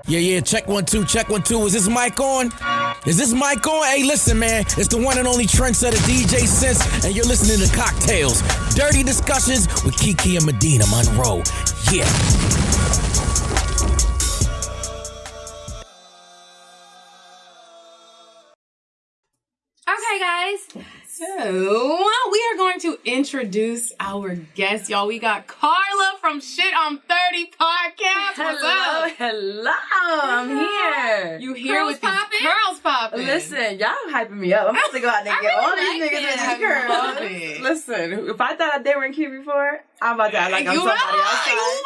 Yeah, check 1 2, check 1 2. Is this mic on? Is this mic on? Hey, listen, man. It's the one and only trendsetter DJ Sense, and you're listening to CockTales. Dirty discussions with Kiki and Medina Monroe. Yeah. Okay, guys. So we are going to introduce our guest, y'all. We got Carla from Shit on 30 Podcast. What's up? Hello. I'm here. You here with these curls popping? Listen, y'all hyping me up. I'm about to go out there and get all these niggas in these curls. Listen, if I thought they weren't cute before, I'm about to act like I'm somebody else.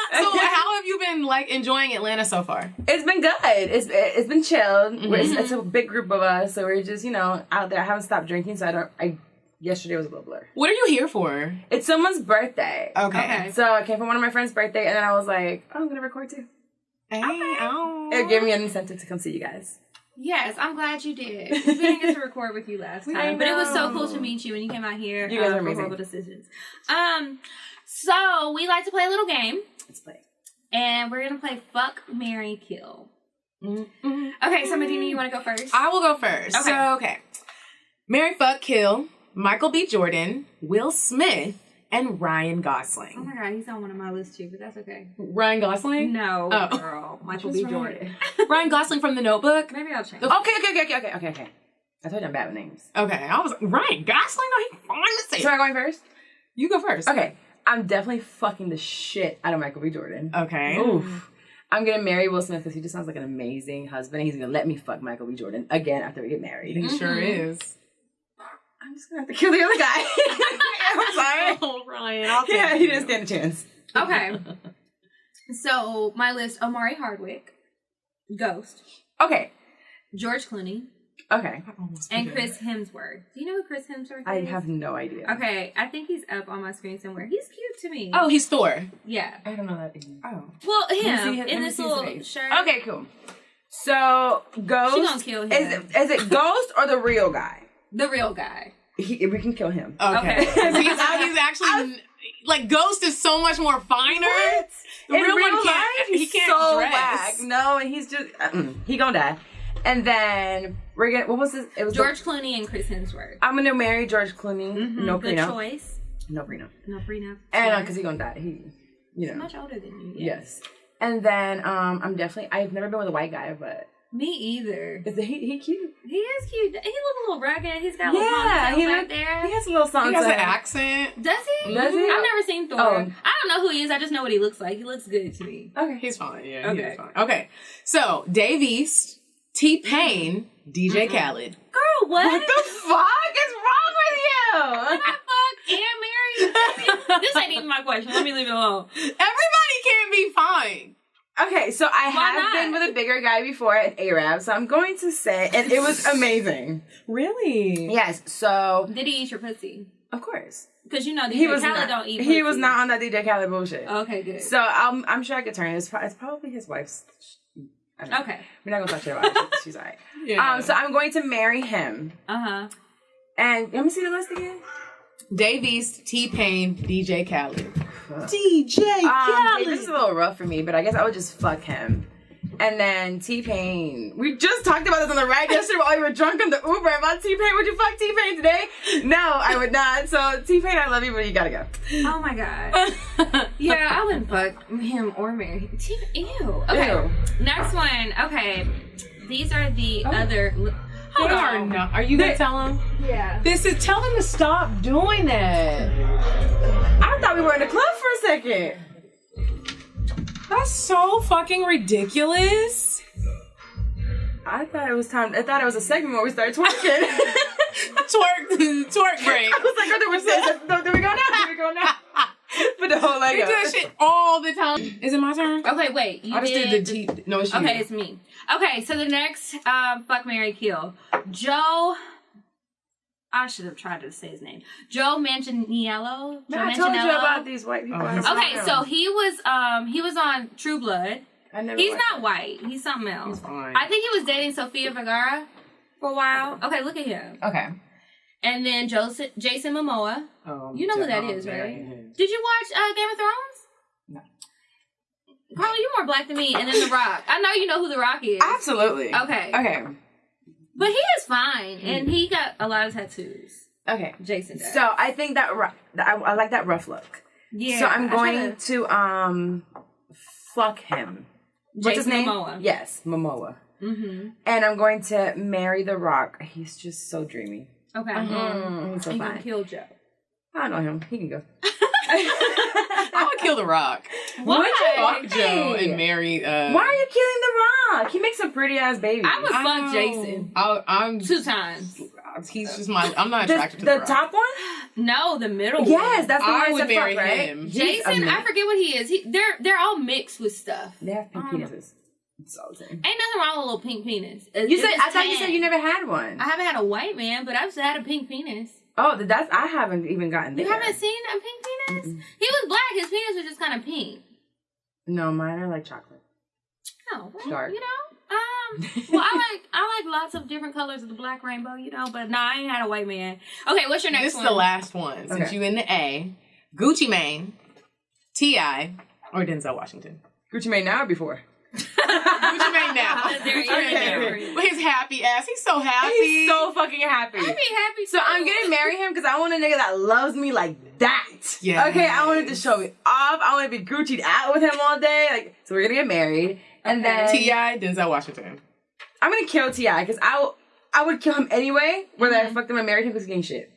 So how have you been enjoying Atlanta so far? It's been good. It's been chilled. Mm-hmm. It's a big group of us, so we're just out there. I haven't stopped drinking, so yesterday was a little blur. What are you here for? It's someone's birthday. Okay. So I came from one of my friend's birthday, and then I was like, I'm gonna record too. Hey, It gave me an incentive to come see you guys. Yes, I'm glad you did. We didn't get to record with you last time, but it was so cool to meet you when you came out here. You guys are amazing. For Horrible Decisions. So we like to play a little game. Let's play. And we're gonna play Fuck, Marry, Kill. Mm-hmm. Okay, so Medina, you want to go first? I will go first. Okay. Okay. Marry, fuck, kill Michael B. Jordan, Will Smith, and Ryan Gosling. Oh my God, he's on one of my lists too, but that's okay. Ryan Gosling? No, girl, Michael B. Jordan. Ryan Gosling from The Notebook. Maybe I'll change. Okay. I told you I'm bad with names. Okay, I was like, Ryan Gosling? No, he's fine to say. So am I going first? You go first. Okay. I'm definitely fucking the shit out of Michael B. Jordan. Okay. Oof. I'm going to marry Will Smith because he just sounds like an amazing husband. And he's going to let me fuck Michael B. Jordan again after we get married. He sure is. I'm just going to have to kill the other guy. I'm sorry. Oh, Ryan. I'll take he didn't stand a chance. Okay. So my list: Omari Hardwick, Ghost. Okay. George Clooney. Okay. And Chris Hemsworth. Do you know who Chris Hemsworth is? I have no idea. Okay, I think he's up on my screen somewhere. He's cute to me. Oh, he's Thor. Yeah. I don't know that either. Oh. Well, him in this little shirt. Okay, cool. So, Ghost. She gonna kill him. Is it Ghost or the real guy? The real guy. We can kill him. Okay. he's actually... Ghost is so much more finer. What? The real one can't. He can't so dress. Whack. No, and he's just... he gonna die. And then we're gonna... What was this? It was George Clooney and Chris Hemsworth. I'm gonna marry George Clooney. Mm-hmm. No Good prenup. choice. No prenup. No prenup. And because he's gonna die. He's much older than you. Yes. And then I'm definitely... I've never been with a white guy, but... Me either. Is he cute? He is cute. He looks a little rugged. He's got a little ponytail back there. He has a little something. He has an accent. Does he? Does he? I've never seen Thor. Oh. I don't know who he is. I just know what he looks like. He looks good to me. Okay. He's fine. Yeah, okay. He's fine. Okay. So, Dave East, T-Pain, DJ Khaled. Girl, what? What the fuck is wrong with you? Can I fuck and marry? This ain't even my question. Let me leave it alone. Everybody can't be fine. Okay, so I Why have not? been with a bigger guy before, an Arab, so I'm going to say, and it was amazing. Really? Yes, so... Did he eat your pussy? Of course. Because you know DJ Khaled don't eat pussy. He was not on that DJ Khaled bullshit. Okay, good. So I'm sure I could turn it. It's probably his wife's... I don't know. Okay. We're not going to talk shit about it. She's all right. Yeah. So I'm going to marry him. Uh-huh. And let me see the list again. Dave East, T-Pain, DJ Khaled. DJ Khaled. This is a little rough for me, but I guess I would just fuck him. And then T-Pain. We just talked about this on the ride yesterday while we were drunk on the Uber about T-Pain. Would you fuck T-Pain today? No, I would not. So T-Pain, I love you, but you gotta go. Oh my God. Yeah, I wouldn't fuck him or marry him. Ew. Okay. Ew. Next one. Okay. These are the other... They are not. Are you gonna tell him? Yeah. Tell them to stop doing that. I thought we were in the club for a second. That's so fucking ridiculous. I thought it was a segment where we started twerking. Twerk break. I was like, do we go now? Put the whole leg They up. do that shit all the time. Is it my turn? Okay, wait. I just did the T. No, it's you. Okay, it's me. Okay, so the next fuck, marry, kill. Joe. I should have tried to say his name. Joe Manganiello. I told you about these white people. Okay, so he was on True Blood. He's not that. white. He's something else. He's fine. I think he was dating Sofia Vergara for a while. Okay, look at him. Okay. And then Jason Momoa. You know who that is, right? Did you watch Game of Thrones? No. Carla, you're more black than me, and then The Rock. I know you know who The Rock is. Absolutely. Okay. But he is fine, and he got a lot of tattoos. Okay. Jason does. So I think that I like that rough look. Yeah. So I'm going to fuck him. What's his name? Momoa. Yes, Momoa. Mm-hmm. And I'm going to marry The Rock. He's just so dreamy. Okay. He's so You fine. gonna kill Joe. I know him. He can go. I would kill The Rock. Why? Fuck Joe and marry. Why are you killing The Rock? He makes some pretty ass babies. I would I fuck know. Jason. I'm 2 times. He's just my. I'm not attracted to The the Rock. top one? No, the middle one. Yes, that's the one I I would said marry fuck, right? him. Jason, I forget what he is. They're all mixed with stuff. They have pink penises. It's all the same. Ain't nothing wrong with a little pink penis. I thought you said you never had one. I haven't had a white man, but I've had a pink penis. Oh, I haven't even gotten there. You haven't seen a pink penis? Mm-mm. He was black. His penis was just kind of pink. No, mine are like chocolate. Oh, well, Dark. you know. Well, I like lots of different colors of the black rainbow, you know. But no, I ain't had a white man. Okay, what's your next This one? is the last one. Since you in the A, Gucci Mane, T.I., or Denzel Washington. Gucci Mane now or before? Gucci Mane now. There you go. With his happy ass. He's so happy. He's so fucking happy. I'd be happy. So I'm gonna marry him because I want a nigga that loves me like that. Yes. Okay, I want him to show me off. I want to be Gucci'd out with him all day. Like, so we're gonna get married, and then T.I., Denzel Washington. I'm gonna kill T.I. because I would kill him anyway, whether I fucked him and married him because he ain't shit.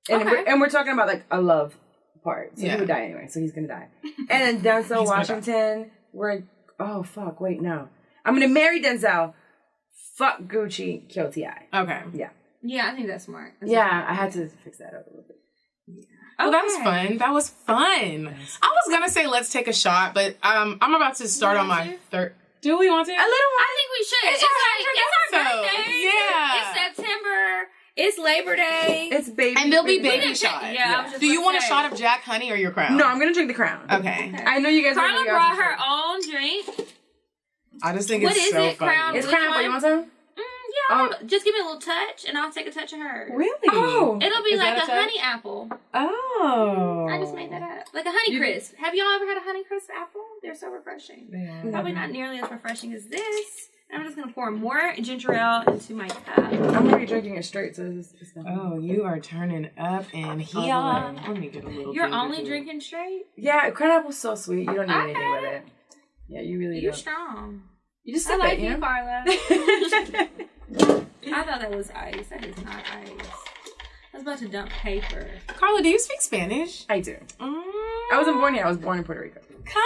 And we're talking about like a love part, so he would die anyway. So he's gonna die. And then Denzel Washington, oh fuck, wait no, I'm gonna marry Denzel. Fuck Gucci, kill T.I. Okay. Yeah, I think that's smart. I had to fix that up a little bit. Well, that was fun. That was fun. I was gonna say let's take a shot, but I'm about to start on my third. Do we want to? A little one. I think we should. It's our birthday. Yeah. It's September. It's Labor Day. It's baby. And there'll be baby. baby shots. Yeah. I was just Do you gonna want a say. shot of Jack Honey or your Crown? No, I'm gonna drink the Crown. Okay. I know you guys. Carla brought her own drink. I just think What it's is so it, funny. Crown? It's Which Crown. one? You want some? Just give me a little touch, and I'll take a touch of hers. Really? Oh. It'll be Is like that a a touch? honey apple. Oh. I just made that up. Like a honey crisp. Have y'all ever had a honey crisp apple? They're so refreshing. Yeah. Probably not nearly as refreshing as this. I'm just going to pour more ginger ale into my cup. I'm already drinking it straight, so it's not. Oh, you are turning up in here. All the way. Let me get a little. You're ginger only to it. drinking straight? Yeah, Crown Apple's so sweet. You don't need I anything had with it. Yeah, you really You're don't. strong. You just I sip like it, you, you know? Carla. I thought that was ice. That is not ice. I was about to dump paper. Carla, do you speak Spanish? I do. Mm. I wasn't born here. I was born in Puerto Rico. Come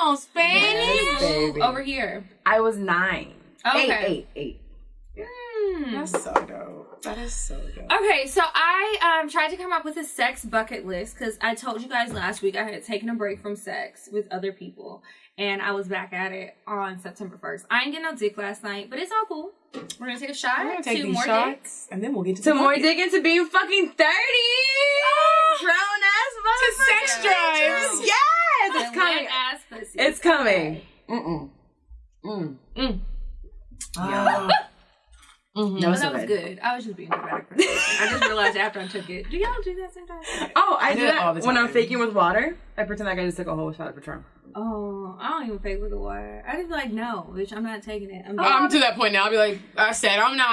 on, Spanish. Yes, baby. Over here. I was 9. Okay. 8. That's so dope. That is so dope. Okay, so I tried to come up with a sex bucket list because I told you guys last week I had taken a break from sex with other people, and I was back at it on September 1st. I ain't get no dick last night, but it's all cool. We're gonna take a shot. I'm gonna take to these more shots, dicks. and then we'll get to To the more bucket. dig into being fucking 30. Grown ass To motherfucker. sex drives. Yes, And it's coming. wet ass pussy. It's coming. Oh. Mhm. No, But it's that was okay. good. I was just being dramatic for a second. I just realized after I took it. Do y'all do that sometimes? Oh, I do do it that all the when I'm time. faking with water. I pretend like I just took a whole shot of Patron. Oh, I don't even fake with the water. I just be like, no, bitch, I'm not taking it. I'm to that point now. I'll be like, I said, I'm not.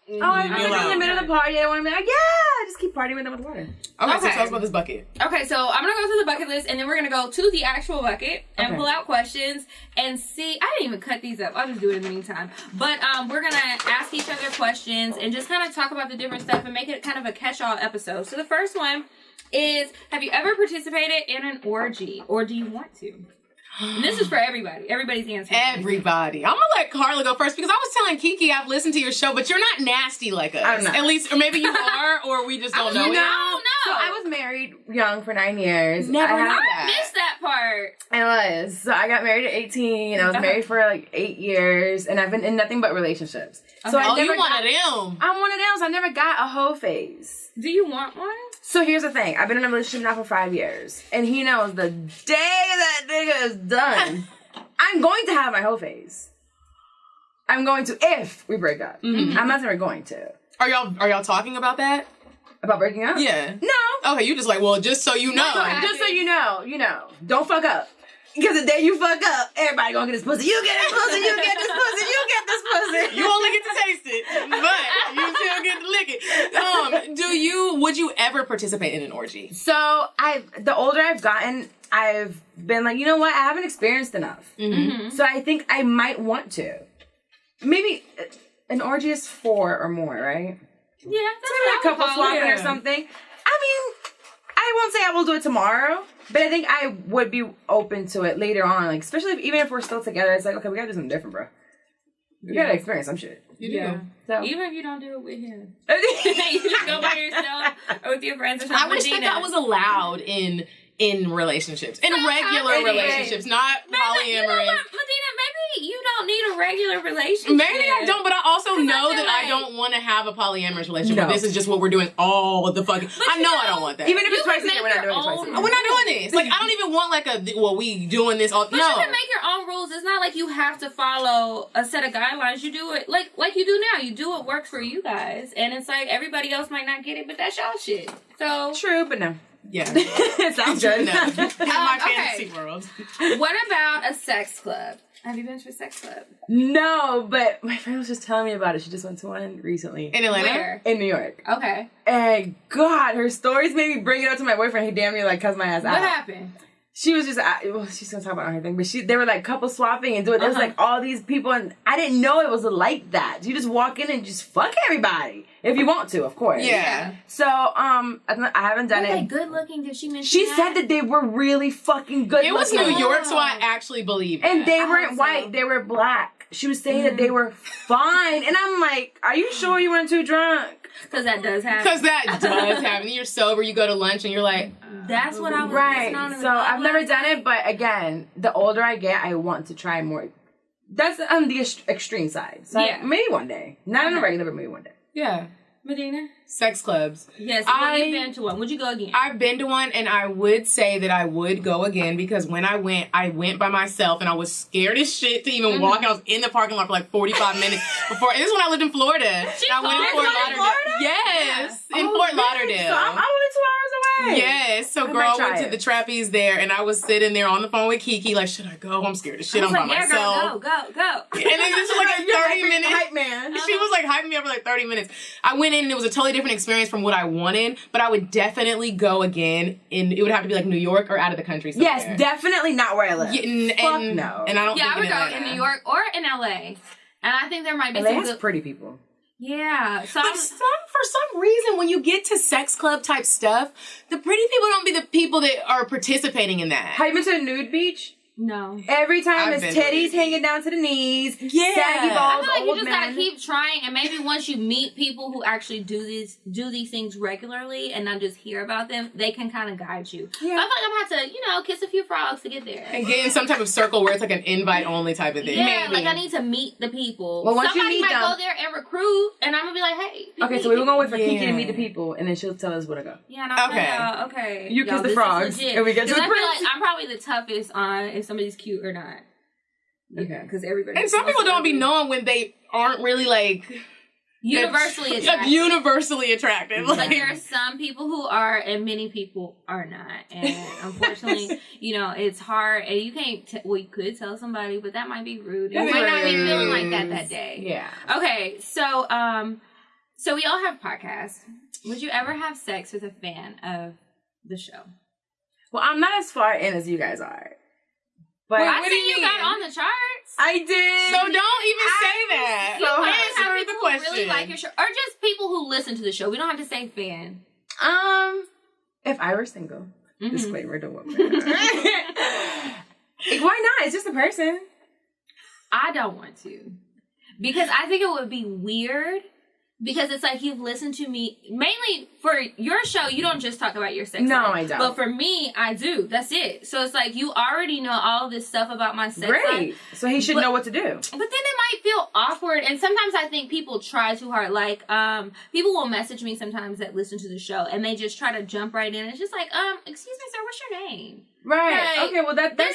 Oh, I'm Leave me like in the alone. middle of the party. I want to be like, yeah, just keep partying with them with water. Okay, so Okay. tell us about this bucket. Okay, so I'm gonna go through the bucket list, and then we're gonna go to the actual bucket and Okay. pull out questions and see. I didn't even cut these up. I'll just do it in the meantime. But we're gonna ask each other questions and just kind of talk about the different stuff and make it kind of a catch-all episode. So the first one is: have you ever participated in an orgy, or do you want to? And this is for everybody. Everybody's answer. Everybody. I'm gonna let Carla go first because I was telling Kiki I've listened to your show, but you're not nasty like us. I'm not. At least, or maybe you are, or we just don't know You it. know, I don't know. So I was married young for 9 years. Never I knew had- that. Missed that part. I was. So I got married at 18. I was married for like 8 years, and I've been in nothing but relationships. So I Oh, never you one got, of them. I'm one of them. So I never got a hoe phase. Do you want one? So here's the thing. I've been in a relationship now for 5 years, and he knows the day that nigga is done, I'm going to have my hoe phase. I'm going to if we break up. Mm-hmm. I'm not saying we're going to. Are y'all talking about that? About breaking up? Yeah. No. Okay, you just like, well, just so you know. Just so you know, don't fuck up. Because the day you fuck up, everybody gonna get this pussy. You get this pussy, you get this pussy, you get this pussy. You only get to taste it, but you still get to lick it. Would you ever participate in an orgy? So the older I've gotten, I've been like, you know what? I haven't experienced enough. Mm-hmm. So I think I might want to. Maybe an orgy is 4 or more, right? Yeah, So maybe a couple swapping or something. I mean, I won't say I will do it tomorrow, but I think I would be open to it later on. Like, especially even if we're still together, it's like, okay, we gotta do something different, bro. We gotta experience some shit. You do. So. Even if you don't do it with him. You just go by yourself or with your friends or something. I wish that was allowed in relationships. In regular relationships, not polyamorous. You know what, Medina, maybe you don't need a regular relationship. Maybe I don't, but I also know that I don't want to have a polyamorous relationship. No. This is just what we're doing all the fucking... I know I don't want that. Even if it's You twice a can year, make we're not doing it your twice a own- year. We're not doing this. Like, I don't even want like we doing this all... But no. you can make your own rules. It's not like you have to follow a set of guidelines. You do it like you do now. You do what works for you guys. And it's like everybody else might not get it, but that's y'all shit. So True, but no. Yeah. It sounds good. No. In my okay. fantasy world. what about a sex club? Have you been to a sex club? No, but my friend was just telling me about it. She just went to one recently. In Atlanta? Where? In New York. Okay. And God, her stories made me bring it up to my boyfriend. He damn near like cussed my ass out. What happened? She was just, she's gonna talk about her thing, but they were like couple swapping and doing. There was like all these people, and I didn't know it was like that. You just walk in and just fuck everybody if you want to, of course. Yeah. So I haven't done Were it. they good looking? Did she mention She said that they were really fucking good. It was looking. New York, so I actually believe And that. they weren't white, they were black. She was saying that they were fine. And I'm like, are you sure you weren't too drunk? Because that does happen. Because that does happen. You're sober, you go to lunch, and you're like... That's what I was Right. listening on in the So I've never club done it, but again, the older I get, I want to try more. That's on the extreme side. So Yeah. maybe one day. Not on a regular, but maybe one day. Yeah. Medina? Sex clubs. Yes, you've been to one. Would you go again? I've been to one, and I would say that I would go again because when I went by myself, and I was scared as shit to even walk. I was in the parking lot for like 45 minutes before. And this is when I lived in Florida. I went in Fort Lauderdale. Yes, in Fort Lauderdale. So I'm only 2 hours away. Yes, so I girl, might try went to it. the trapeze there, and I was sitting there on the phone with Kiki, like, should I go? I'm scared as shit. I'm by myself. Go. And then this was like a 30-minute hype man. She was like hyping me up for like 30 minutes. I went in and it was a totally different experience from what I wanted, but I would definitely go again, and it would have to be like New York or out of the country somewhere. Yes, definitely not where I live. Yeah, no. And I don't Yeah, I think would go Atlanta. in New York or in LA. And I think there might be LA some has good... pretty people. Yeah. So But for some reason, when you get to sex club type stuff, the pretty people don't be the people that are participating in that. Have you been to a nude beach? no. Every time I've it's been to titties it. hanging down to the knees, Yeah. saggy I balls, feel like you old just men. gotta keep trying, and maybe once you meet people who actually do these things regularly and not just hear about them, they can kind of guide you. Yeah. So I feel like I'm gonna have to, kiss a few frogs to get there. And get in some type of circle where it's like an invite only type of thing. Yeah, Maybe. like I need to meet the people. Well, once you Somebody meet might them- go there and recruit, and I'm gonna be like, hey. Okay, so we were gonna wait for Kiki Yeah. to meet the people, and then she'll tell us where to go. Yeah, no, Okay. okay. You kiss Yo, the this is frogs, legit. and we get to 'Cause the I feel prince. like I'm probably the toughest on if somebody's cute or not. Okay. Because everybody. And some people don't be knowing when they aren't really like universally attractive. universally attractive. Like there are some people who are, and many people are not. And unfortunately, it's hard. And you can't. You could tell somebody, but that might be rude. You That's might not be rude. feeling like that day. Yeah. Okay, so we all have podcasts. Would you ever have sex with a fan of the show? Well, I'm not as far in as you guys are. But I what do see you you got mean? on the charts. I did. So don't even say that. so But happy. some Answer people the who really question. like your show, or just people who listen to the show. We don't have to say fan. If I were single, Mhm. disclaimer, don't want me. Why not? It's just a person. I don't want to. Because I think it would be weird. Because it's like you've listened to me. Mainly for your show, you don't just talk about your sex No, life. I don't. But for me, I do. That's it. So it's like you already know all this stuff about my sex Great. life. So he should know what to do. But then it might feel awkward. And sometimes I think people try too hard. Like, people will message me sometimes that listen to the show. And they just try to jump right in. It's just like, excuse me, sir, what's your name? Right. Like, Okay, well, They're that's...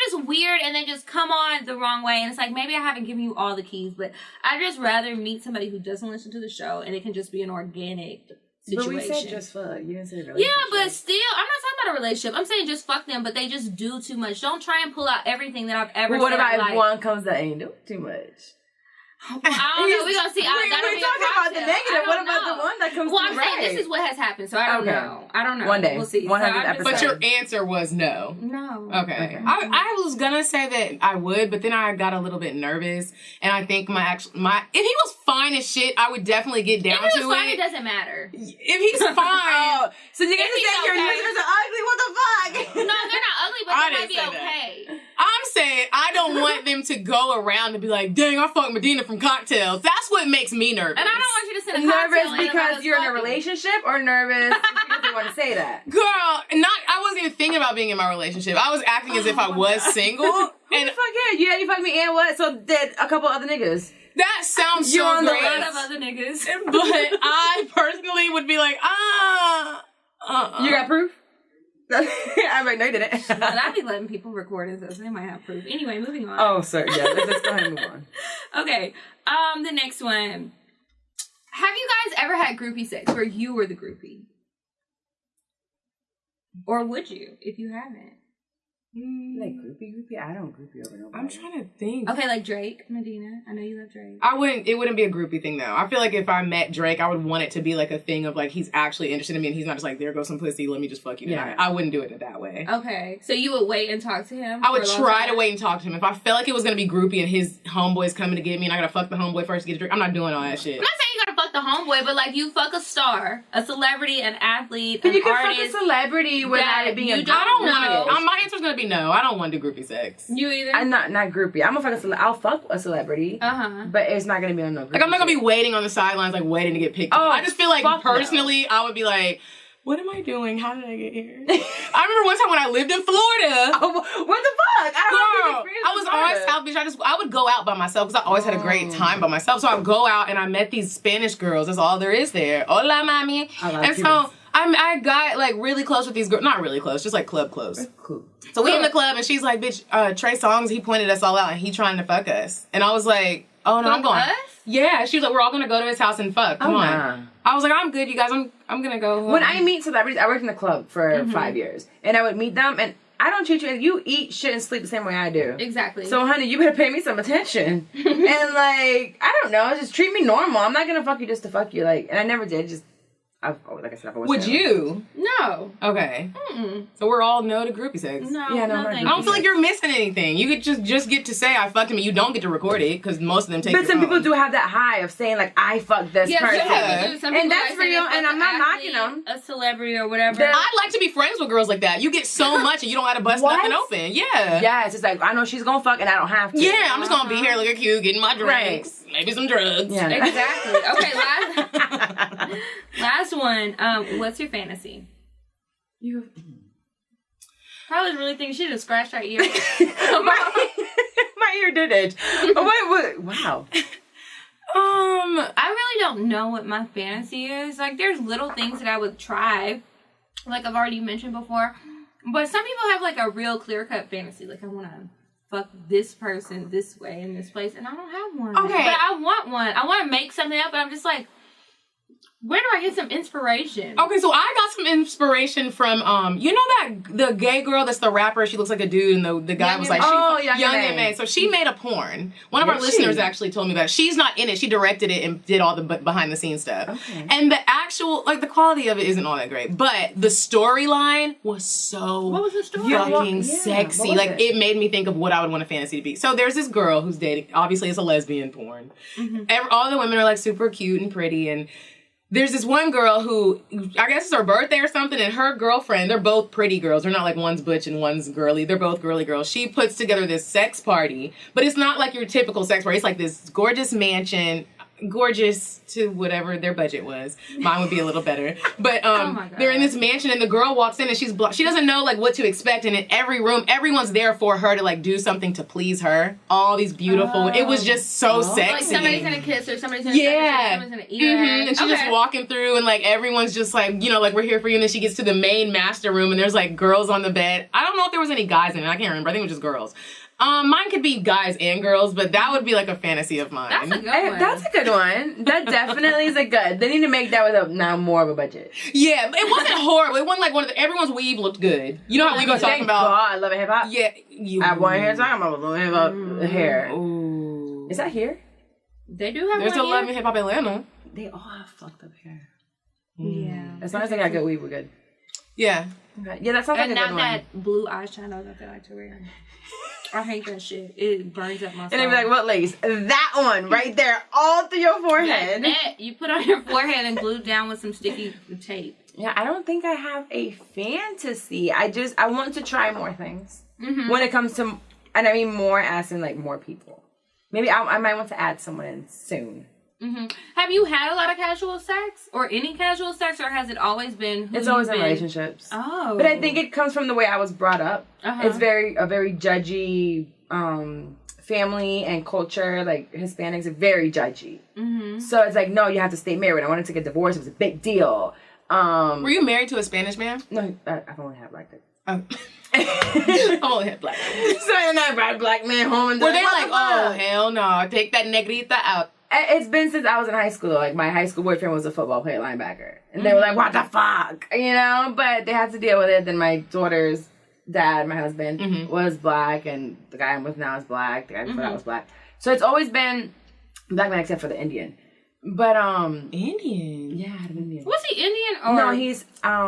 just weird, and they just come on the wrong way, and it's like maybe I haven't given you all the keys, but I'd just rather meet somebody who doesn't listen to the show, and it can just be an organic situation. But we said just fuck. You didn't say relationship. Yeah, but still, I'm not talking about a relationship. I'm saying just fuck them, but they just do too much. Don't try and pull out everything that I've ever What said. about if one comes that ain't doing too much? Well, I don't know. We're going to see. We're talking about the negative. What about the one that comes Well, to I'm right? saying this is what has happened, so I don't know. I don't know. One day. We'll see. 100%. But your answer was no. No. Okay. I was gonna say that I would, but then I got a little bit nervous, and I think if he was fine as shit, I would definitely get down to it. If he was fine, it doesn't matter. If he's fine, so you guys he's saying your okay. listeners are ugly? What the fuck? No, they're not ugly, but I they might didn't be say okay. I'm saying I don't want them to go around and be like, "Dang, I fucked Medina from CockTales." That's what makes me nervous. And I don't want you to send a Nervous cocktail in about because you're in a fucking. relationship, or nervous because you want to say that? Girl, I wasn't even thinking about being in my relationship. I was acting as if I was single. Who And the fuck yeah? You fucked me and what? So did a couple other niggas. that sounds You're so on the great. A lot of other niggas. But I personally would be like, You got proof? I'm like, no, you didn't. But I'd be letting people record it, so they might have proof. Anyway, moving on. Oh, sorry. Yeah, let's go ahead and move on. Okay. The next one. Have you guys ever had groupie sex where you were the groupie? Or would you, if you haven't? Like groupie? I don't groupie over nobody. I'm trying to think. Okay, like Drake, Medina. I know you love Drake. It wouldn't be a groupie thing though. I feel like if I met Drake, I would want it to be like a thing of like he's actually interested in me and he's not just like, there goes some pussy, let me just fuck you tonight. Yeah. I wouldn't do it that way. Okay. So you would wait and talk to him? I would for a long try time? to wait and talk to him. If I felt like it was gonna be groupie and his homeboy's coming to get me and I gotta fuck the homeboy first to get a drink, I'm not doing all that shit. I'm not saying you gotta fuck the homeboy, but like you fuck a star, a celebrity, an athlete, But an you can artist. fuck a celebrity without it being you a don't I don't know. want it. My answer's gonna be no. I don't want to do groupie sex. You either? I'm not groupie. I'm gonna fuck I'll fuck a celebrity. But It's not gonna be on no groupie. Like I'm not gonna be shit. waiting on the sidelines, like waiting to get picked. Oh, up. I just feel like fuck no. personally, I would be like, what am I doing? How did I get here? I remember one time when I lived in Florida. Oh, what the fuck? I was always South Beach. I would go out by myself because I always had a great time by myself. So I would go out and I met these Spanish girls. That's all there is there. Hola, mami. And so I got like really close with these girls. Not really close, just like club close. Cool. So we in the club and she's like, bitch, Trey Songz, he pointed us all out and he trying to fuck us. And I was like, oh no, I'm going. Us? Yeah, she was like, we're all gonna go to his house and fuck. Come on. Nah. I was like, I'm good, you guys. I'm gonna go home. When I meet celebrities, I worked in the club for 5 years, and I would meet them, and I don't treat you. You eat shit and sleep the same way I do. Exactly. So, honey, you better pay me some attention. And like, I don't know, just treat me normal. I'm not gonna fuck you just to fuck you. Like, and I never did. Just, like I said, I've always Would said. you? No. Okay. Mm-mm. So we're all no to groupie sex. No. Yeah, no, no, not thank I don't you. feel like you're missing anything. You could just get to say I fucked him and you don't get to record it because most of them take But your some people phone. do have that high of saying like, I fucked this Yeah, person. yeah. Some people do. Some And people that's like say real, they and fuck I'm not an knocking athlete, them. A celebrity or whatever. They're- I'd like to be friends with girls like that. You get so much and you don't have to bust What? nothing open. Yeah. Yeah, it's just like, I know she's gonna fuck and I don't have to. Yeah, I'm just gonna be here looking cute, getting my drinks, maybe some drugs. Yeah. Exactly. Okay, last one. What's your fantasy? You. Probably really think she just scratched her ear. My ear did it. Oh, wait, wow. I really don't know what my fantasy is. Like, there's little things that I would try, like I've already mentioned before. But some people have like a real clear-cut fantasy. Like, I want to fuck this person this way in this place, and I don't have one. Okay. But I want one. I want to make something up, but I'm just like, where do I get some inspiration? Okay, so I got some inspiration from you know that the gay girl that's the rapper, she looks like a dude and the guy Young was and like May. Young and May. So she made a porn. One of our Did she? listeners actually told me about it. She's not in it. She directed it and did all the behind the scenes stuff. Okay. And the actual like the quality of it isn't all that great, but the storyline was so What was the story? fucking Yeah, sexy. what was Like it? it made me think of what I would want a fantasy to be. So there's this girl who's dating, obviously it's a lesbian porn. All the women are like super cute and pretty, and there's this one girl who, I guess it's her birthday or something, and her girlfriend, they're both pretty girls. They're not like one's butch and one's girly. They're both girly girls. She puts together this sex party, but it's not like your typical sex party. It's like this gorgeous mansion, gorgeous to whatever their budget was. Mine would be a little better. But my God. they're in this mansion, and the girl walks in, and she doesn't know like what to expect. And in every room, everyone's there for her to like do something to please her. All these beautiful. It was just so Like sexy. somebody's gonna kiss her, somebody's gonna Yeah. somebody's gonna eat her. And she's just walking through, and like everyone's just like, you know, like we're here for you. And then she gets to the main master room, and there's like girls on the bed. I don't know if there was any guys in it. I can't remember. I think it was just girls. Mine could be guys and girls, but that would be like a fantasy of mine. That's a good one. That's a good one. That definitely is a good. They need to make that with now more of a budget. Yeah, it wasn't horrible. It wasn't like one of everyone's weave looked good. You know how we go talking about? God, I love it hip hop. Yeah, I want hair talking about love hip hop hair. Ooh. Is that here? They do have There's one a Love here. and Hip Hop Atlanta. They all have fucked up hair. Yeah. As long as they got good weave, we're good. Yeah. Okay. Yeah, that sounds like And a not good that one. blue eyeshadow that they like to wear. I hate that shit. It burns up my And they be like, what lace? That one right there, all through your forehead. that you put on your forehead and glue down with some sticky tape. Yeah, I don't think I have a fantasy. I want to try more things when it comes to, and I mean more as in like more people. Maybe I might want to add someone in soon. Have you had a lot of casual sex or any casual sex, or has it always been? It's always in relationships. Oh, But I think it comes from the way I was brought up. Uh-huh. It's a very judgy family and culture. Like Hispanics are very judgy. So it's like, no, you have to stay married. I wanted to get divorced. It was a big deal. Were you married to a Spanish man? No, I've only had black. I've only had black. So then I brought a black man home and Were they're they like, oh hell no, take that negrita out? It's been since I was in high school. Like, my high school boyfriend was a football player, linebacker. And they were like, what the fuck? You know? But they had to deal with it. Then my daughter's dad, my husband, was black. And the guy I'm with now is black. The guy before that was black. So it's always been black man except for the Indian. But, Indian? yeah, I had an Indian. was he Indian or No, he's, I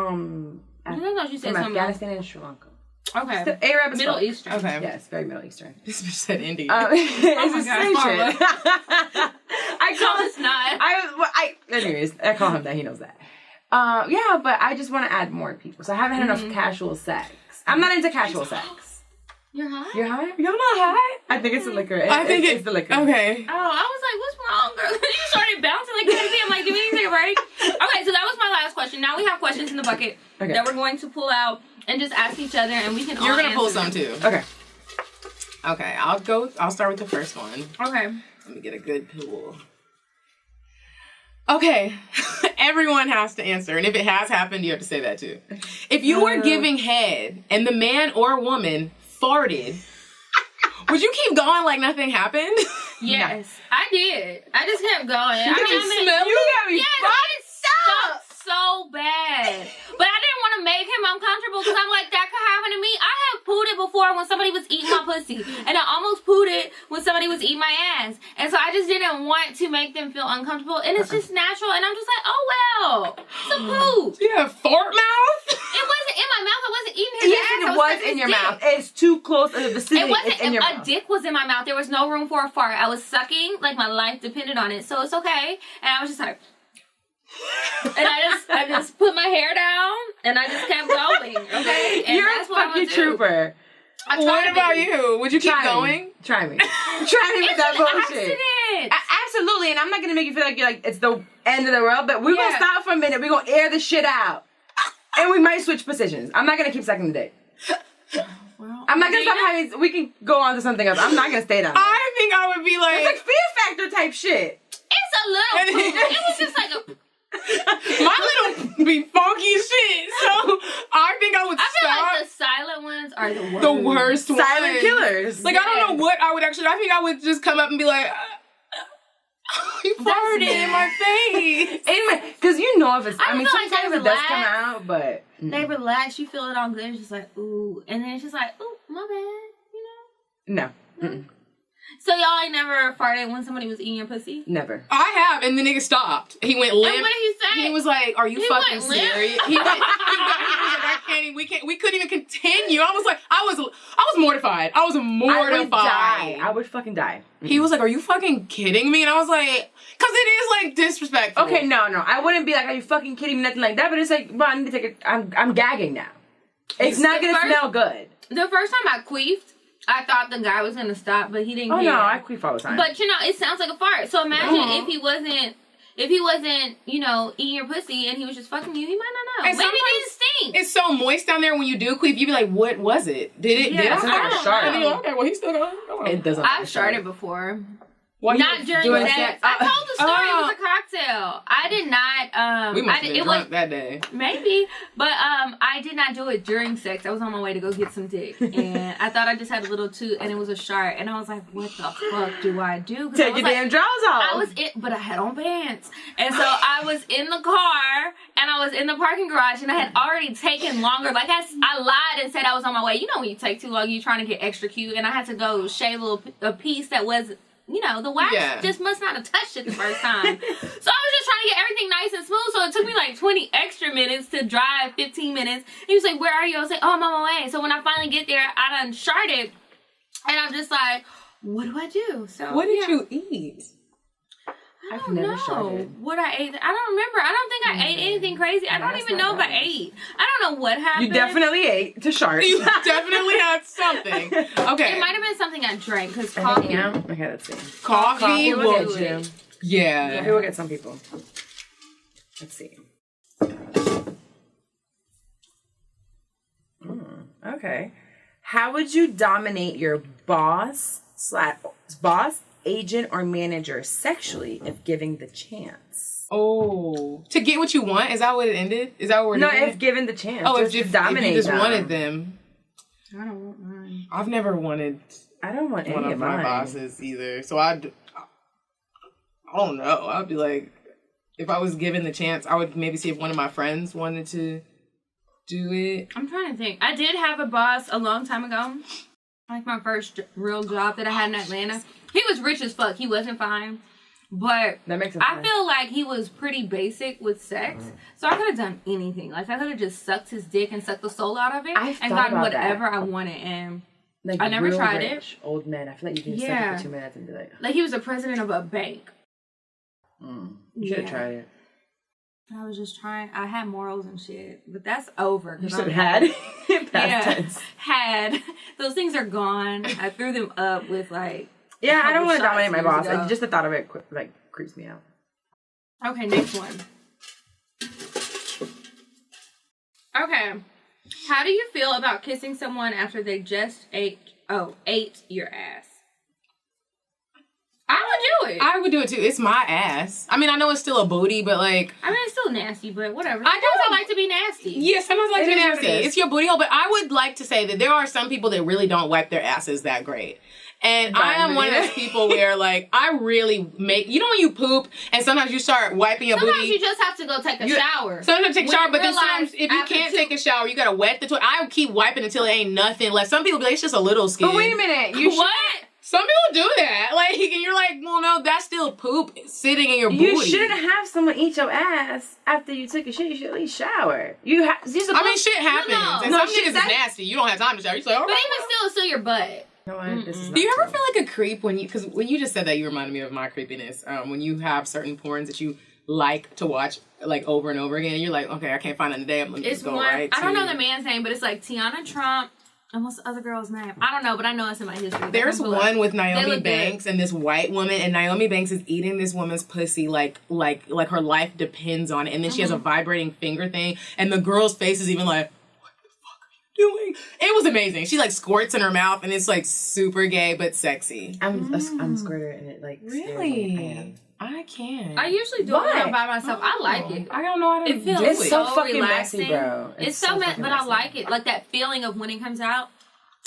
thought you said from something. Afghanistan and Sri Lanka. Okay, The Arab is Middle fuck. Eastern. Okay. Yes, very Middle Eastern. This bitch said Indian. It's the God, same Carla. shit. I No, call it's not. anyways, I call him that. He knows that. Yeah, but I just want to add more people. So I haven't had enough casual sex. I'm not into casual sex. You're high? You're high? You're not high? I think it's the liquor. It's the liquor. Okay. Oh, I was like, what's wrong, girl? You started bouncing like crazy. I'm like, do we need to take a break? Okay, so that was my last question. Now we have questions in the bucket that we're going to pull out and just ask each other, and we can all You're gonna pull answer some them. too. Okay. Okay, I'll start with the first one. Okay. Let me get a good pool. Okay, everyone has to answer, and if it has happened, you have to say that too. If you were giving head and the man or woman farted, would you keep going like nothing happened? Yes, I did. I just kept going. I mean, You got me yes, it sucked so bad. But I didn't want to make him uncomfortable because I'm like, that could happen to me. I have pooed it before when somebody was eating my pussy. And I almost pooed it when somebody was eating my ass. And so I just didn't want to make them feel uncomfortable. And it's just natural. And I'm just like, oh, well, it's a poop. You have fart mouth? It wasn't in my mouth. I wasn't eating his Yes, ass. it I was sucking in his your dick. mouth. It's too close to the vicinity. It wasn't. It's in your A mouth. dick was in my mouth. There was no room for a fart. I was sucking like my life depended on it. So it's okay. And I was just like, and I just put my hair down and I just kept going. Okay. And You're a that's what I'm fucking gonna do. trooper. I tried What to about be. you? Would you keep Try going? me. Try me. Try me with It's that an bullshit. accident. Absolutely, and I'm not gonna make you feel like you're like it's the end of the world, but we're gonna stop for a minute. We're gonna air the shit out, and we might switch positions. I'm not gonna keep sucking the dick. Well, I'm not gonna stop having. We can go on to something else. I'm not gonna stay down there. I think I would be like, It's like Fear Factor type shit. It's a little poop. It was just like a. my little be funky as shit. So I think I would I feel stop. like the silent ones are the worst. The worst one. Silent killers. Like, I don't know what I would actually, I think I would just come up and be like, you farted in my face. Anyway, because you know if it's. I mean, feel like sometimes they it does come relax. out, but They relax. You feel it all good. It's just like, ooh. And then it's just like, ooh, my bad. You know? no, mm-mm. So y'all ain't never farted when somebody was eating your pussy? Never. I have, and the nigga stopped. He went limp. And what did he say? He was like, "Are you He fucking went limp? serious?" He was like, "I can't. We couldn't even continue." I was like, I was mortified. I was mortified. I would die. I would fucking die. He was like, "Are you fucking kidding me?" And I was like, "Cause it is like disrespectful." Okay, no. I wouldn't be like, are you fucking kidding me? Nothing like that. But it's like, well, I need to take it. I'm gagging now. It's not gonna smell good. The first time I queefed, I thought the guy was gonna stop, but he didn't Oh care. no, I queef all the time. But you know, it sounds like a fart. So imagine if he wasn't, you know, eating your pussy and he was just fucking you, he might not know. And Maybe it didn't stink. It's so moist down there when you do queef. You be like, "What was it? Did it? Yeah, did I?" it's like a I don't shark. And you're like, okay, well, he's still going. it doesn't. I've started before. Not during doing sex. sex? I told the story. It was a cocktail. I did not. We must have been drunk that day. Maybe, but I did not do it during sex. I was on my way to go get some dick, and I thought I just had a little toot, and it was a shark, and I was like, "What the fuck do I do?" Take your damn drawers off. I was but I had on pants, and so I was in the car, and I was in the parking garage, and I had already taken longer. Like I lied and said I was on my way. You know when you take too long, you're trying to get extra cute, and I had to go shave a piece that was. The wax just must not have touched it the first time. So I was just trying to get everything nice and smooth. So it took me like 20 extra minutes to drive, 15 minutes. He was like, "Where are you?" I was like, "Oh, I'm on my way." So when I finally get there, I done sharted. And I'm just like, what do I do? So what did you eat? I don't know what I ate. I don't remember. I don't think I ate anything crazy. I don't even know if I ate. I don't know what happened. You definitely ate to shark. You definitely had something. Okay. It might have been something I drank because coffee. Okay, let's see. Coffee will will get you. Yeah. Coffee will get some people. Let's see. Okay. How would you dominate your boss, agent, or manager sexually if given the chance? Oh, to get what you want? Is that what it ended? Is that what we're doing? No, if given the chance. Oh, if you just wanted them. I don't want mine. I've never wanted. I don't want one any of of my mine. bosses either. So I don't know. I'd be like, if I was given the chance, I would maybe see if one of my friends wanted to do it. I'm trying to think. I did have a boss a long time ago. Like my first real job that I had in Atlanta. He was rich as fuck. He wasn't fine. But that makes sense. I feel like he was pretty basic with sex. So I could have done anything. Like I could have just sucked his dick and sucked the soul out of it and gotten whatever I wanted. And like I never tried it. Old men. I feel like you can just suck it for 2 minutes and be like he was the president of a bank. You should have tried it. I was just trying. I had morals and shit, but that's over. You should have had. Past tense. Had. Those things are gone. I threw them up with like. Yeah, I don't want to dominate my boss. Just the thought of it like creeps me out. Okay, next one. Okay, how do you feel about kissing someone after they just ate your ass? I would do it. I would do it too. It's my ass. I mean, I know it's still a booty, but like... I mean, it's still nasty, but whatever. I like to be nasty. Yeah, sometimes I like to be nasty. It's your booty hole, but I would like to say that there are some people that really don't wipe their asses that great. And I am one of those people where, like, I really make... You know when you poop and sometimes you start wiping your booty? Sometimes you just have to go take a shower. Sometimes take a shower, but then sometimes if you can't take a shower, you gotta wet the toilet. I keep wiping until it ain't nothing left. Some people be like, it's just a little skin. But wait a minute. What? Some people do that. Like, and you're like, well, no, that's still poop sitting in your booty. You shouldn't have someone eat your ass after you took a shit. You should at least shower. I mean, shit happens. No. And some shit is nasty. You don't have time to shower. You're like, all right. But even still, it's still your butt. You know what? This is Do you ever feel like a creep because when you just said that, you reminded me of my creepiness. When you have certain porns that you like to watch like over and over again, and you're like, okay, I can't find it today. I'm gonna just go right to... I don't know the man's name, but it's like Tiana Trump. And what's the other girl's name? I don't know, but I know it's in my history. There's one with Naomi Banks and this white woman, and Naomi Banks is eating this woman's pussy like her life depends on it. And then she has a vibrating finger thing, and the girl's face is even like, what the fuck are you doing? It was amazing. She like squirts in her mouth, and it's like super gay but sexy. I'm a squirter, and it like really. I can't. I usually do it by myself. I like it. I don't know how to do it. It's so fucking relaxing. messy, bro. It's so messy, but I like it. Like that feeling of when it comes out.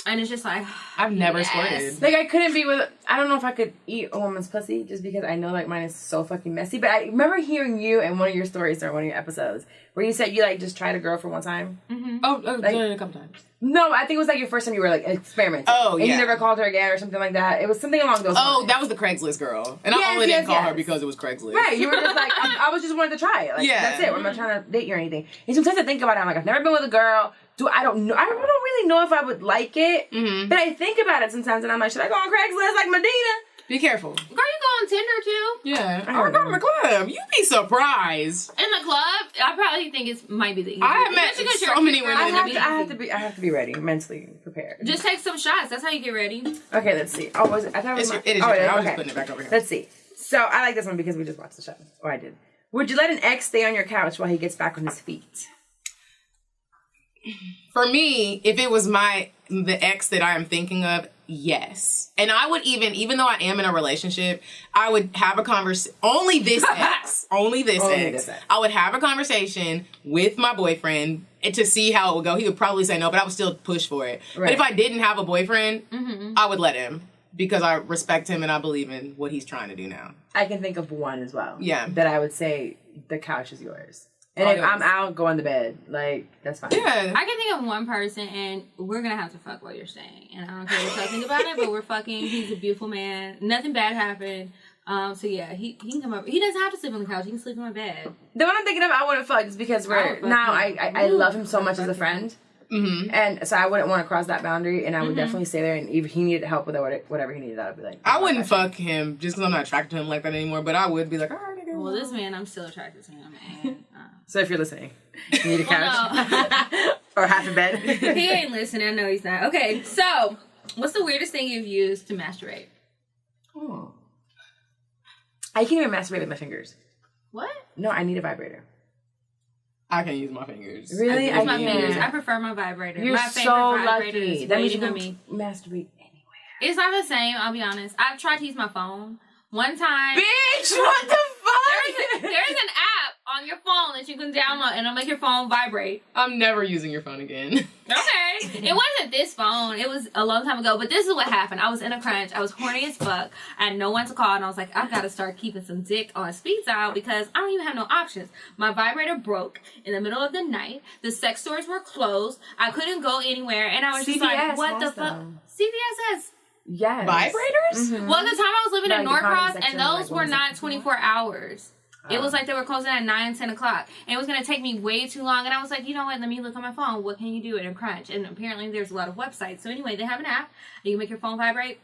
And it's just like... I've never squirted. Like, I couldn't be with... I don't know if I could eat a woman's pussy just because I know, like, mine is so fucking messy. But I remember hearing you in one of your stories or one of your episodes where you said you, like, just tried a girl for one time. Mm-hmm. Did it a couple times. No, I think it was, like, your first time you were, like, experimenting. Oh, yeah. And you never called her again or something like that. It was something along those lines. Oh, that was the Craigslist girl. And I only didn't call her because it was Craigslist. Right, you were just like, I was just wanted to try it. Like, that's it. I'm not trying to date you or anything. And sometimes I think about it, I'm like, I've never been with a girl. I don't know. I don't really know if I would like it. Mm-hmm. But I think about it sometimes and I'm like, should I go on Craigslist like Medina? Be careful. Girl, you go on Tinder too? Yeah. I go to the club. You'd be surprised. In the club, I probably think it might be the easiest. I have met so many women. I have to be ready, mentally prepared. Just take some shots. That's how you get ready. Okay, let's see. Oh, was it? I thought it was it is your turn. I was just putting it back over here. Let's see. So I like this one because we just watched the show. Or I did. Would you let an ex stay on your couch while he gets back on his feet? For me, if it was the ex that I am thinking of, yes. And I would even though I am in a relationship, I would have a conversation. Only this ex. I would have a conversation with my boyfriend to see how it would go. He would probably say no, but I would still push for it. Right. But if I didn't have a boyfriend, I would let him. Because I respect him and I believe in what he's trying to do now. I can think of one as well. Yeah. That I would say, the couch is yours. And if I'm out, go on the bed. Like, that's fine. Yeah. I can think of one person, and we're going to have to fuck while you're staying. And I don't care what y'all think about it, but we're fucking. He's a beautiful man. Nothing bad happened. So yeah, he can come over. He doesn't have to sleep on the couch. He can sleep in my bed. The one I'm thinking of, I wouldn't fuck just because I love him so much as a friend. Mm-hmm. And so I wouldn't want to cross that boundary, and I would definitely stay there. And if he needed help with whatever he needed, I'd be like, I wouldn't fuck him just because I'm not attracted to him like that anymore. But I would be like, all right, nigga. Well, this man, I'm still attracted to him. And, so if you're listening, you need a couch or half a bed. He ain't listening. I know he's not. Okay, so what's the weirdest thing you've used to masturbate? Oh, I can't even masturbate with my fingers. What? No, I need a vibrator. I can use my fingers. Really? I use my fingers. I prefer my vibrator. You're my favorite so vibrator lucky. is That means you waiting can on me. masturbate anywhere. It's not the same, I'll be honest. I've tried to use my phone. One time... Bitch, what the fuck? There's an app on your phone that you can download and it'll make your phone vibrate. I'm never using your phone again. Okay. It wasn't this phone. It was a long time ago. But this is what happened. I was in a crunch. I was horny as fuck. I had no one to call. And I was like, I've got to start keeping some dick on speed dial because I don't even have no options. My vibrator broke in the middle of the night. The sex stores were closed. I couldn't go anywhere. And I was just like, what the fuck? CVS has... Yes. Vibrators? Mm-hmm. Well, at the time I was living in Norcross, and those were not 24 hours. It was like they were closing at 9, 10 o'clock. And it was going to take me way too long. And I was like, you know what? Let me look on my phone. What can you do in a crunch? And apparently there's a lot of websites. So anyway, they have an app. You can make your phone vibrate.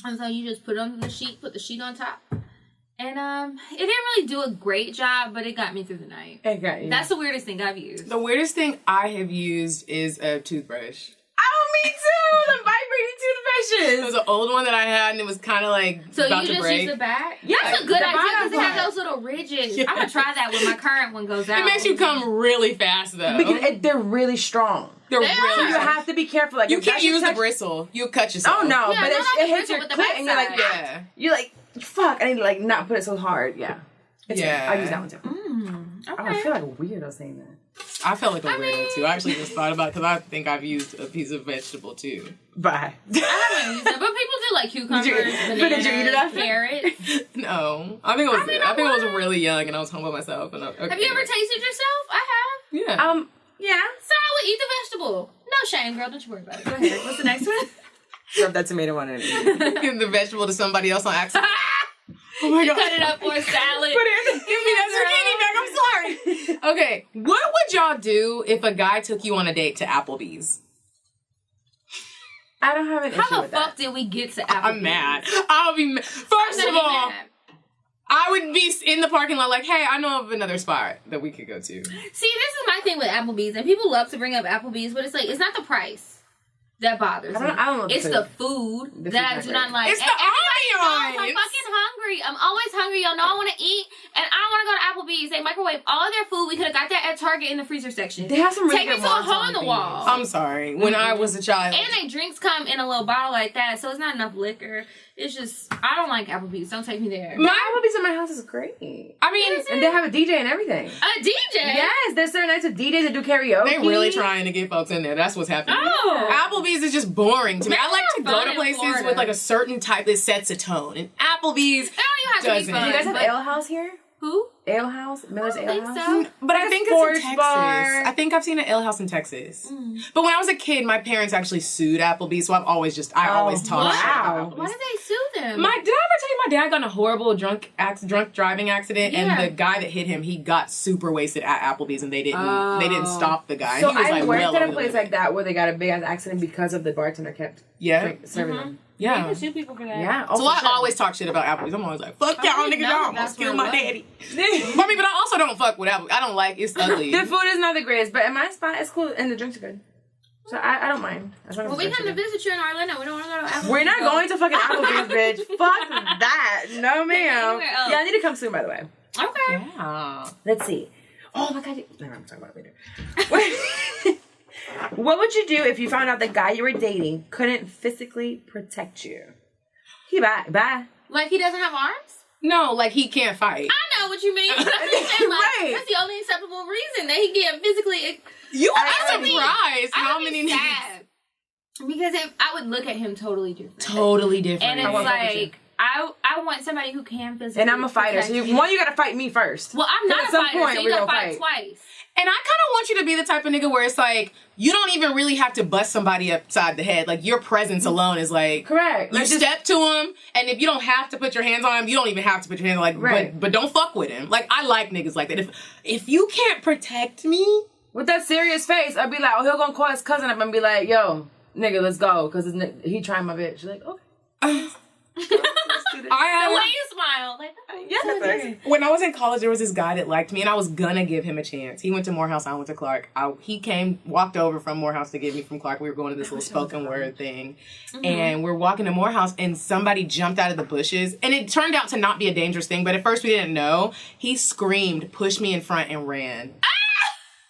And so you just put it on the sheet, put the sheet on top. And it didn't really do a great job, but it got me through the night. It got you. That's the weirdest thing I've used. The weirdest thing I have used is a toothbrush. Oh, me too! The vibrating toothbrushes! It was an old one that I had, and it was kind of like so about you to just break. use the back? Yeah, that's a good idea because it part. has those little ridges. Yes. I'm going to try that when my current one goes out. It makes you come really fast, though. Because they're really strong. They're They really are. So you strong. have to be careful. Like You if can't that use the touch- bristle. You'll cut yourself. Oh, no. Yeah, but no, not it the hits your bristle, but the clit, and you're like, backside. Yeah. you're like, fuck, I need to like not put it so hard. Yeah. It's Yeah. I use that one too. Okay. I feel like a weirdo saying that. I felt like a weirdo, too. I actually just thought about it because I think I've used a piece of vegetable, too. Bye. I haven't used it, but people do like cucumbers, but did you eat it after? carrots. No. I think I was really young and I was home by myself. And Have you ever tasted yourself? I have. Yeah. Yeah. So I would eat the vegetable. No shame, girl. Don't you worry about it. Go ahead. What's the next one? Rub that tomato on it. Give the vegetable to somebody else on accident. Oh my God. Cut it up for a salad. Give me that zucchini back. I'm sorry. Okay. What would y'all do if a guy took you on a date to Applebee's? I don't have an issue How the with fuck that. did we get to Applebee's? I'm mad. I'll be mad. First of all, I would be in the parking lot like, hey, I know of another spot that we could go to. See, this is my thing with Applebee's, and people love to bring up Applebee's, but it's like, it's not the price that bothers me. I don't know it's the food The that I food's do not not like. It's And the everybody knows I'm ambiance. fucking hungry. I'm always hungry. Y'all know I want to eat, and I don't want to go to Applebee's. They microwave all of their food. We could have got that at Target in the freezer section. They have some really Take me good to a wonton hole in the things. wall. I'm sorry. When I was a child. And their drinks come in a little bottle like that, so it's not enough liquor. It's just, I don't like Applebee's. Don't take me there. My Applebee's in my house is great. I mean, And they have a DJ and everything. A DJ? Yes, there's certain nights of DJs that do karaoke. they really trying to get folks in there. That's what's happening. Oh. Applebee's is just boring to me. I like to They're go fun to in places Florida. with like a certain type that sets a tone. And Applebee's They don't even have to be doesn't. fun. Do you guys have but- Ale House here? Who? Ale House? Miller's I Ale don't House? think so. But I Like a think sports it's in Texas. bar. I think I've seen an ale house in Texas. But when I was a kid, my parents actually sued Applebee's, so I always talk wow. shit about Applebee's. Why did they sue them? Did I ever tell you my dad got in a horrible drunk driving accident, Yeah. and the guy that hit him, he got super wasted at Applebee's, and they didn't stop the guy. So he was I like worked well at a over place the like that where they got a big ass accident because of the bartender kept serving them. You Yeah. can sue people for that. Yeah. So I always talk shit about Applebee's. I'm always like, fuck y'all didn't niggas, know y'all almost that's killed what my it daddy. I mean, but I also don't fuck with Applebee's. I don't like, it's ugly. The food is not the greatest, but in my spot, it's cool and the drinks are good. So I don't mind. As long as Well, the we drinks come are to good. visit you in Orlando. We don't want to go to Applebee's. We're not going to fucking Applebee's, bitch. Fuck that. No, ma'am. Anywhere else. Yeah, I need to come soon, by the way. Okay. Yeah. Let's see. Oh my god. Never mind, I'm talking about it later. What would you do if you found out the guy you were dating couldn't physically protect you? He bye. Like he doesn't have arms? No, like he can't fight. I know what you mean. I'm just saying, like, Right. that's the only acceptable reason that he can't physically. I'm surprised how many sad because I would look at him totally different. Totally different. And it's like I want somebody who can physically. And I'm a fighter, so you gotta fight me first. Well, I'm not a fighter, so you gotta fight twice. And I kind of want you to be the type of nigga where it's like, you don't even really have to bust somebody upside the head. Like, your presence alone is like... Correct. You step to him, and if you don't have to put your hands on him, you don't even have to put your hands on him. Like, right. but don't fuck with him. Like, I like niggas like that. If you can't protect me... With that serious face, I'd be like, he'll gonna call his cousin up and be like, yo, nigga, let's go. Because he trying my bitch. Like, okay. The way you smile. Like, yes. When I was in college, there was this guy that liked me, and I was gonna give him a chance. He went to Morehouse, I went to Clark. He walked over from Morehouse to get me from Clark. We were going to this little spoken word thing. And we're walking to Morehouse, and somebody jumped out of the bushes. And it turned out to not be a dangerous thing, but at first we didn't know. He screamed, pushed me in front, and ran.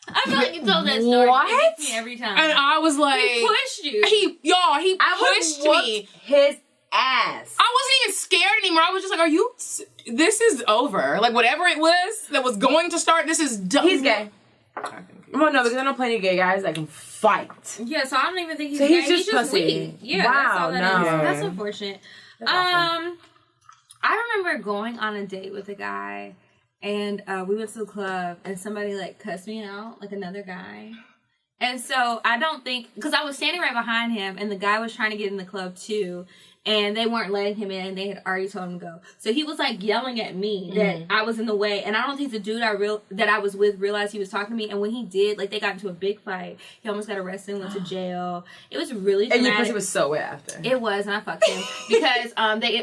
I feel like you told that story. What? It gets me every time. And I was like... He pushed you. He pushed me. His ass. I wasn't even scared anymore. I was just like, this is over. Like, whatever it was that was going to start, this is done. He's gay. Well, no, because I know plenty of gay guys that can fight. Yeah, so I don't even think he's so gay. He's just pussy. weak. Yeah, wow, that's all that is. no. That's unfortunate. That's awful. I remember going on a date with a guy, and we went to the club, and somebody, like, cussed me out, like another guy. And so I don't think, because I was standing right behind him, and the guy was trying to get in the club, too. And they weren't letting him in. They had already told him to go. So he was like yelling at me that I was in the way. And I don't think the dude that I was with realized he was talking to me. And when he did, like, they got into a big fight. He almost got arrested and went to jail. It was really dramatic. And your pussy was so wet after. It was, and I fucked him. Because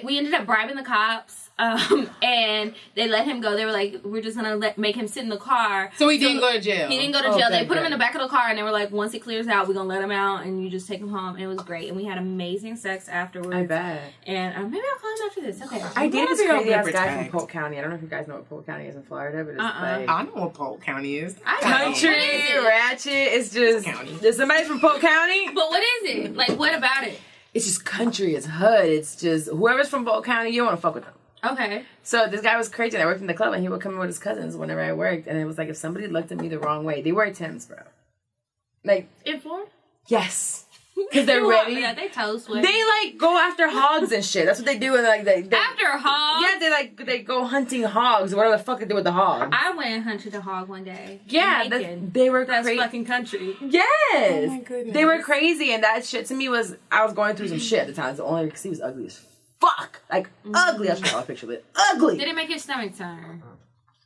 we ended up bribing the cops. And they let him go. They were like, we're just gonna make him sit in the car. So he didn't go to jail. He didn't go to jail. They put him in the back of the car, and they were like, once he clears out, we're gonna let him out, and you just take him home. And it was great. And we had amazing sex afterwards. I bet. And maybe I'll call him after this. Okay. I dated this crazy ass guy from Polk County. I don't know if you guys know what Polk County is in Florida, but it's like I know what Polk County is. country, ratchet. It's just there's somebody from Polk County. But what is it? Like, what about it? It's just country. It's hood. It's just whoever's from Polk County, you don't want to fuck with them. Okay. So this guy was crazy. And I worked in the club, and he would come in with his cousins whenever I worked. And it was like, if somebody looked at me the wrong way, they wear Timbs, bro. Like In Florida? yes, because they're ready. Yeah, they toe sweat. They like go after hogs and shit. That's what they do. And like they after hogs. Yeah, they go hunting hogs. Whatever the fuck they do with the hogs. I went and hunted a hog one day. Yeah, they were that's crazy. fucking country. Yes, oh my goodness. They were crazy, and that shit to me was I was going through some shit at the time. So only because he was ugly as fuck, like ugly. I'll show you a picture of it. Ugly. Did it make your stomach turn?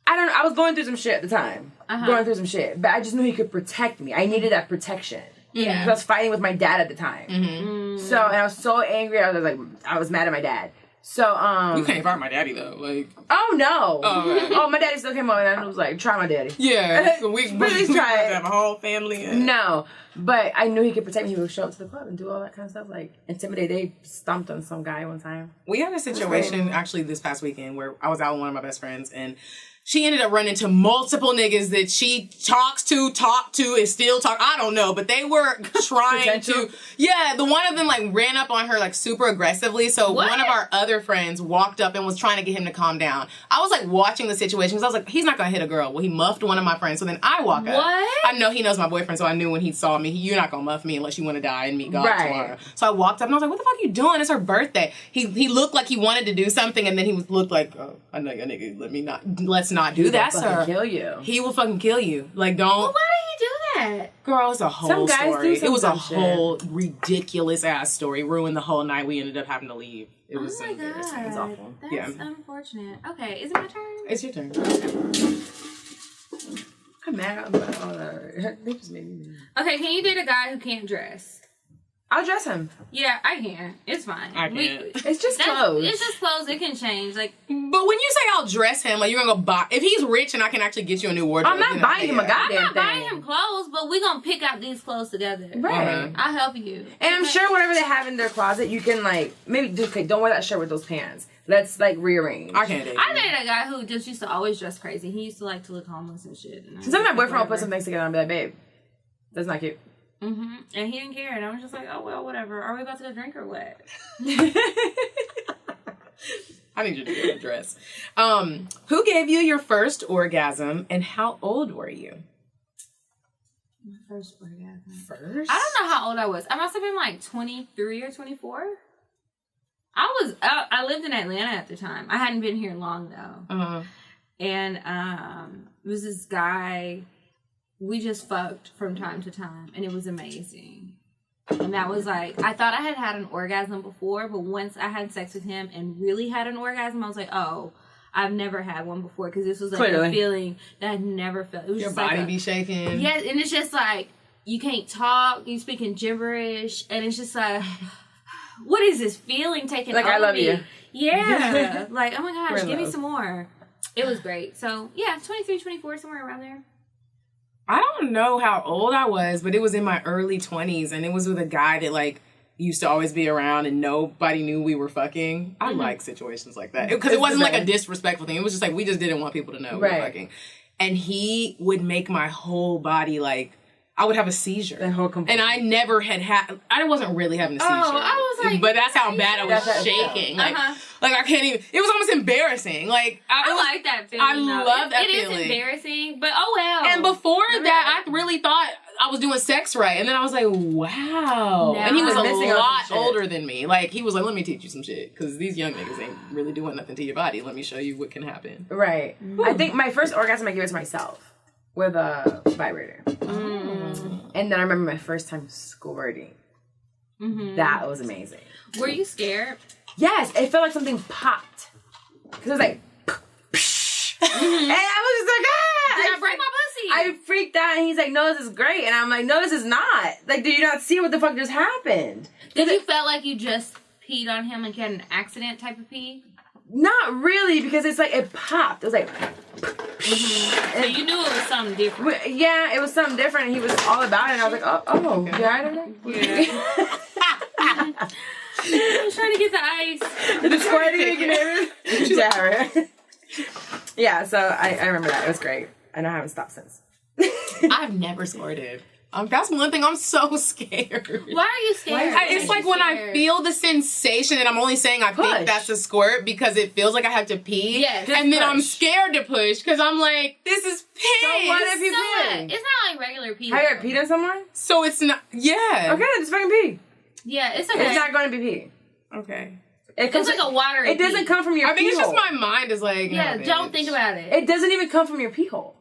I don't know. I was going through some shit at the time. Going through some shit. But I just knew he could protect me. I needed that protection. Yeah. Because I was fighting with my dad at the time. So, and I was so angry. I was mad at my dad. So, You can't fight my daddy, though. Like... Oh, no. Oh, Oh, my daddy still came over and I was like, try my daddy. Yeah. So we Please try it. have a whole family. No. But I knew he could protect me. He would show up to the club and do all that kind of stuff. Like, intimidate. They stomped on some guy one time. We had a situation, actually, this past weekend where I was out with one of my best friends, and she ended up running into multiple niggas that she talked to, is still talk. I don't know, but they were trying to. Yeah, the one of them like ran up on her like super aggressively. So one of our other friends walked up and was trying to get him to calm down. I was like watching the situation because I was like, he's not gonna hit a girl. Well, he muffed one of my friends. So then I walk up. I know he knows my boyfriend, so I knew when he saw me, you're not gonna muff me unless you want to die and meet God tomorrow. So I walked up and I was like, what the fuck are you doing? It's her birthday. He looked like he wanted to do something, and then he looked like, oh, I know your nigga. Let's not do that, sir. Kill you. He will fucking kill you. Like, don't. Well, why did he do that? Girl, it's a whole Some guys story. do some It was a dumb shit. whole ridiculous ass story. Ruined the whole night. We ended up having to leave. It was embarrassing. God. It was awful. That's unfortunate. Okay, is it my turn? It's your turn. I'm mad about all that. They just made me mad. Okay, can you date a guy who can't dress? I'll dress him. Yeah, I can. It's fine. I can't. It's just clothes. It's just clothes. It can change. Like, But when you say I'll dress him, like you're gonna go buy. If he's rich and I can actually get you a new wardrobe, I'm not buying him a I'm goddamn not thing. buying him clothes, but we're gonna pick out these clothes together. Right. I'll help you. And I'm sure whatever they have in their closet, you can like maybe okay, don't wear that shirt with those pants. Let's like rearrange. I can't date I you. dated a guy who just used to always dress crazy. He used to like to look homeless and shit. And Sometimes my boyfriend will put some things together and I'll be like, babe, that's not cute. Mm-hmm. And he didn't care. And I was just like, oh, well, whatever. Are we about to go drink or what? I need you to get a dress. Who gave you your first orgasm and how old were you? My first orgasm. First? I don't know how old I was. I must have been like 23 or 24. I lived in Atlanta at the time. I hadn't been here long though. Uh-huh. And it was this guy. We just fucked from time to time, and it was amazing. And that was like, I thought I had had an orgasm before, but once I had sex with him and really had an orgasm, I was like, oh, I've never had one before, because this was like a feeling that I'd never felt. It was Your just body like be shaking. Yeah, and it's just like, you can't talk, you speaking gibberish, and it's just like, what is this feeling taking over me? Like, I love you. Yeah. Like, oh my gosh, We're give me love. some more. It was great. So, yeah, 23, 24, somewhere around there. I don't know how old I was, but it was in my early 20s, and it was with a guy that, like, used to always be around and nobody knew we were fucking. I like situations like that. Because it wasn't like a disrespectful thing. It was just like, we just didn't want people to know we were fucking. And he would make my whole body, like, I would have a seizure. The whole and I never had, I wasn't really having a seizure. Oh, I was like, but that's how bad I was shaking. Like, like, I can't even, it was almost embarrassing. Like, I like that feeling. I love that feeling. It is embarrassing, but oh well. And before that, I really thought I was doing sex right. And then I was like, wow. No. And he was a Missing out lot some shit. older than me. Like, he was like, let me teach you some shit. Because these young niggas ain't really doing nothing to your body. Let me show you what can happen. Right. I think my first orgasm I gave it to myself with a vibrator. And then I remember my first time squirting. That was amazing. Were you scared? Yes, it felt like something popped. Because it was like, and I was just like, ah! Did I break my pussy? I freaked out, and he's like, no, this is great. And I'm like, no, this is not. Like, do you not see what the fuck just happened? Did you felt like you just peed on him, like you had an accident type of pee? Not really, because it's like, it popped. It was like, So you knew it was something different. yeah, it was something different. And he was all about it, and I was like, oh, okay. Yeah. I was trying to get the ice. The squirting again. Yeah, so I remember that. It was great. And I haven't stopped since. I've never squirted. That's one thing I'm so scared. Why are you scared? It's like when I feel the sensation, and I'm only saying I think that's a squirt because it feels like I have to pee. Yes. And then I'm scared to push because I'm like, this is piss. So what if you pee? It's not like regular pee. Have you ever peed on someone? So it's not, yeah. Okay, then just fucking pee. Yeah, it's okay. It's not going to be pee. Okay. It comes It's like a watery It doesn't pee. come from your pee I think it's hole. just my mind is like, Yeah, oh, don't bitch. think about it. It doesn't even come from your pee hole.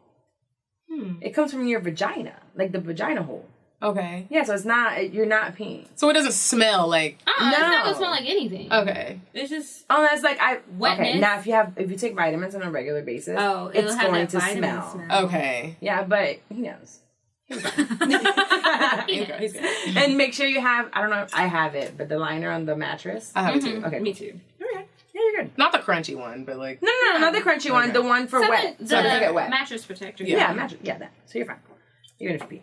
It comes from your vagina. Like the vagina hole. Okay. Yeah, so it's not, you're not peeing. So it doesn't smell like, It's not gonna smell like anything. okay. It's just Unless like Wetness? Okay, now if you take vitamins on a regular basis, it'll it's have going that to vitamin smell. Okay. Yeah, but he knows. He's good. And make sure you have, I don't know if I have it, but the liner on the mattress. I have it too. Okay. me too. Okay. Yeah, you're good. Not the crunchy one, but like. No, not the crunchy one, the one for wet. The So it doesn't get wet. mattress protector. Yeah, mattress. Yeah, that. So you're fine. You're gonna pee.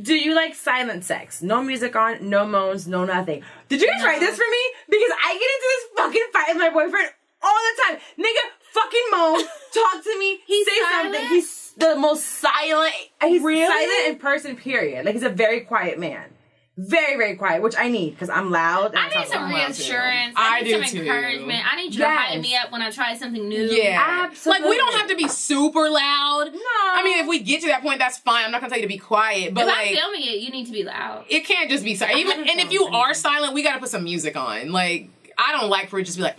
Do you like silent sex? No music on, no moans, no nothing. Did you guys write this for me? Because I get into this fucking fight with my boyfriend all the time. Nigga, fucking moan, talk to me, say silent? something. He's the most silent. He's silent in person, period. Like, he's a very quiet man. Very, very quiet, which I need because I'm loud. And I need talk some loud. reassurance. I need do some too. encouragement. I need you to hype me up when I try something new. Yeah. Absolutely. Like, we don't have to be super loud. No. I mean, if we get to that point, that's fine. I'm not going to tell you to be quiet. But, If like, I'm filming it, you need to be loud. it can't just be silent. Even, and if you are silent, we got to put some music on. Like, I don't like for it to just be like,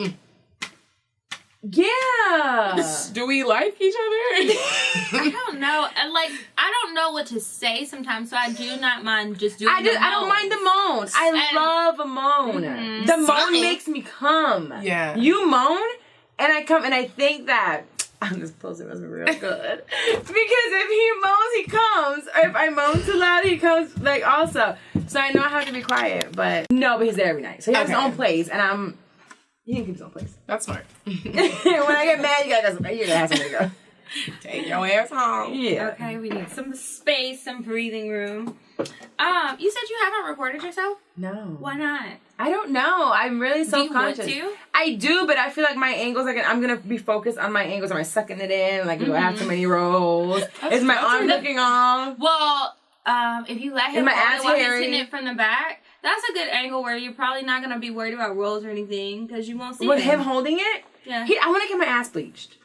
Yeah. Do we like each other? I don't know. I don't know what to say sometimes, so I do not mind just doing I don't mind the moan. I love a moan. The moan Sorry. makes me come. Yeah. You moan, and I come, and I think that this pussy must be real good. Because if he moans, he comes. Or if I moan too loud, he comes, like, also. So I know I have to be quiet, but he's there every night. So he has his own place, and he can keep his own place. That's smart. When I get mad, you gotta have somewhere to go. Take your ass home. Yeah. Okay, we need some space, some breathing room. You said you haven't recorded yourself? No. Why not? I don't know. I'm really self-conscious. Do you want to? I do, but I feel like my angles I'm gonna be focused on my angles. Am I sucking it in? Like, do I have too many rolls? Is my arm looking off? Well, if you let him my hold ass it while he's hairy. hitting it from the back, that's a good angle where you're probably not going to be worried about rolls or anything because you won't see With them. him holding it? Yeah. I want to get my ass bleached.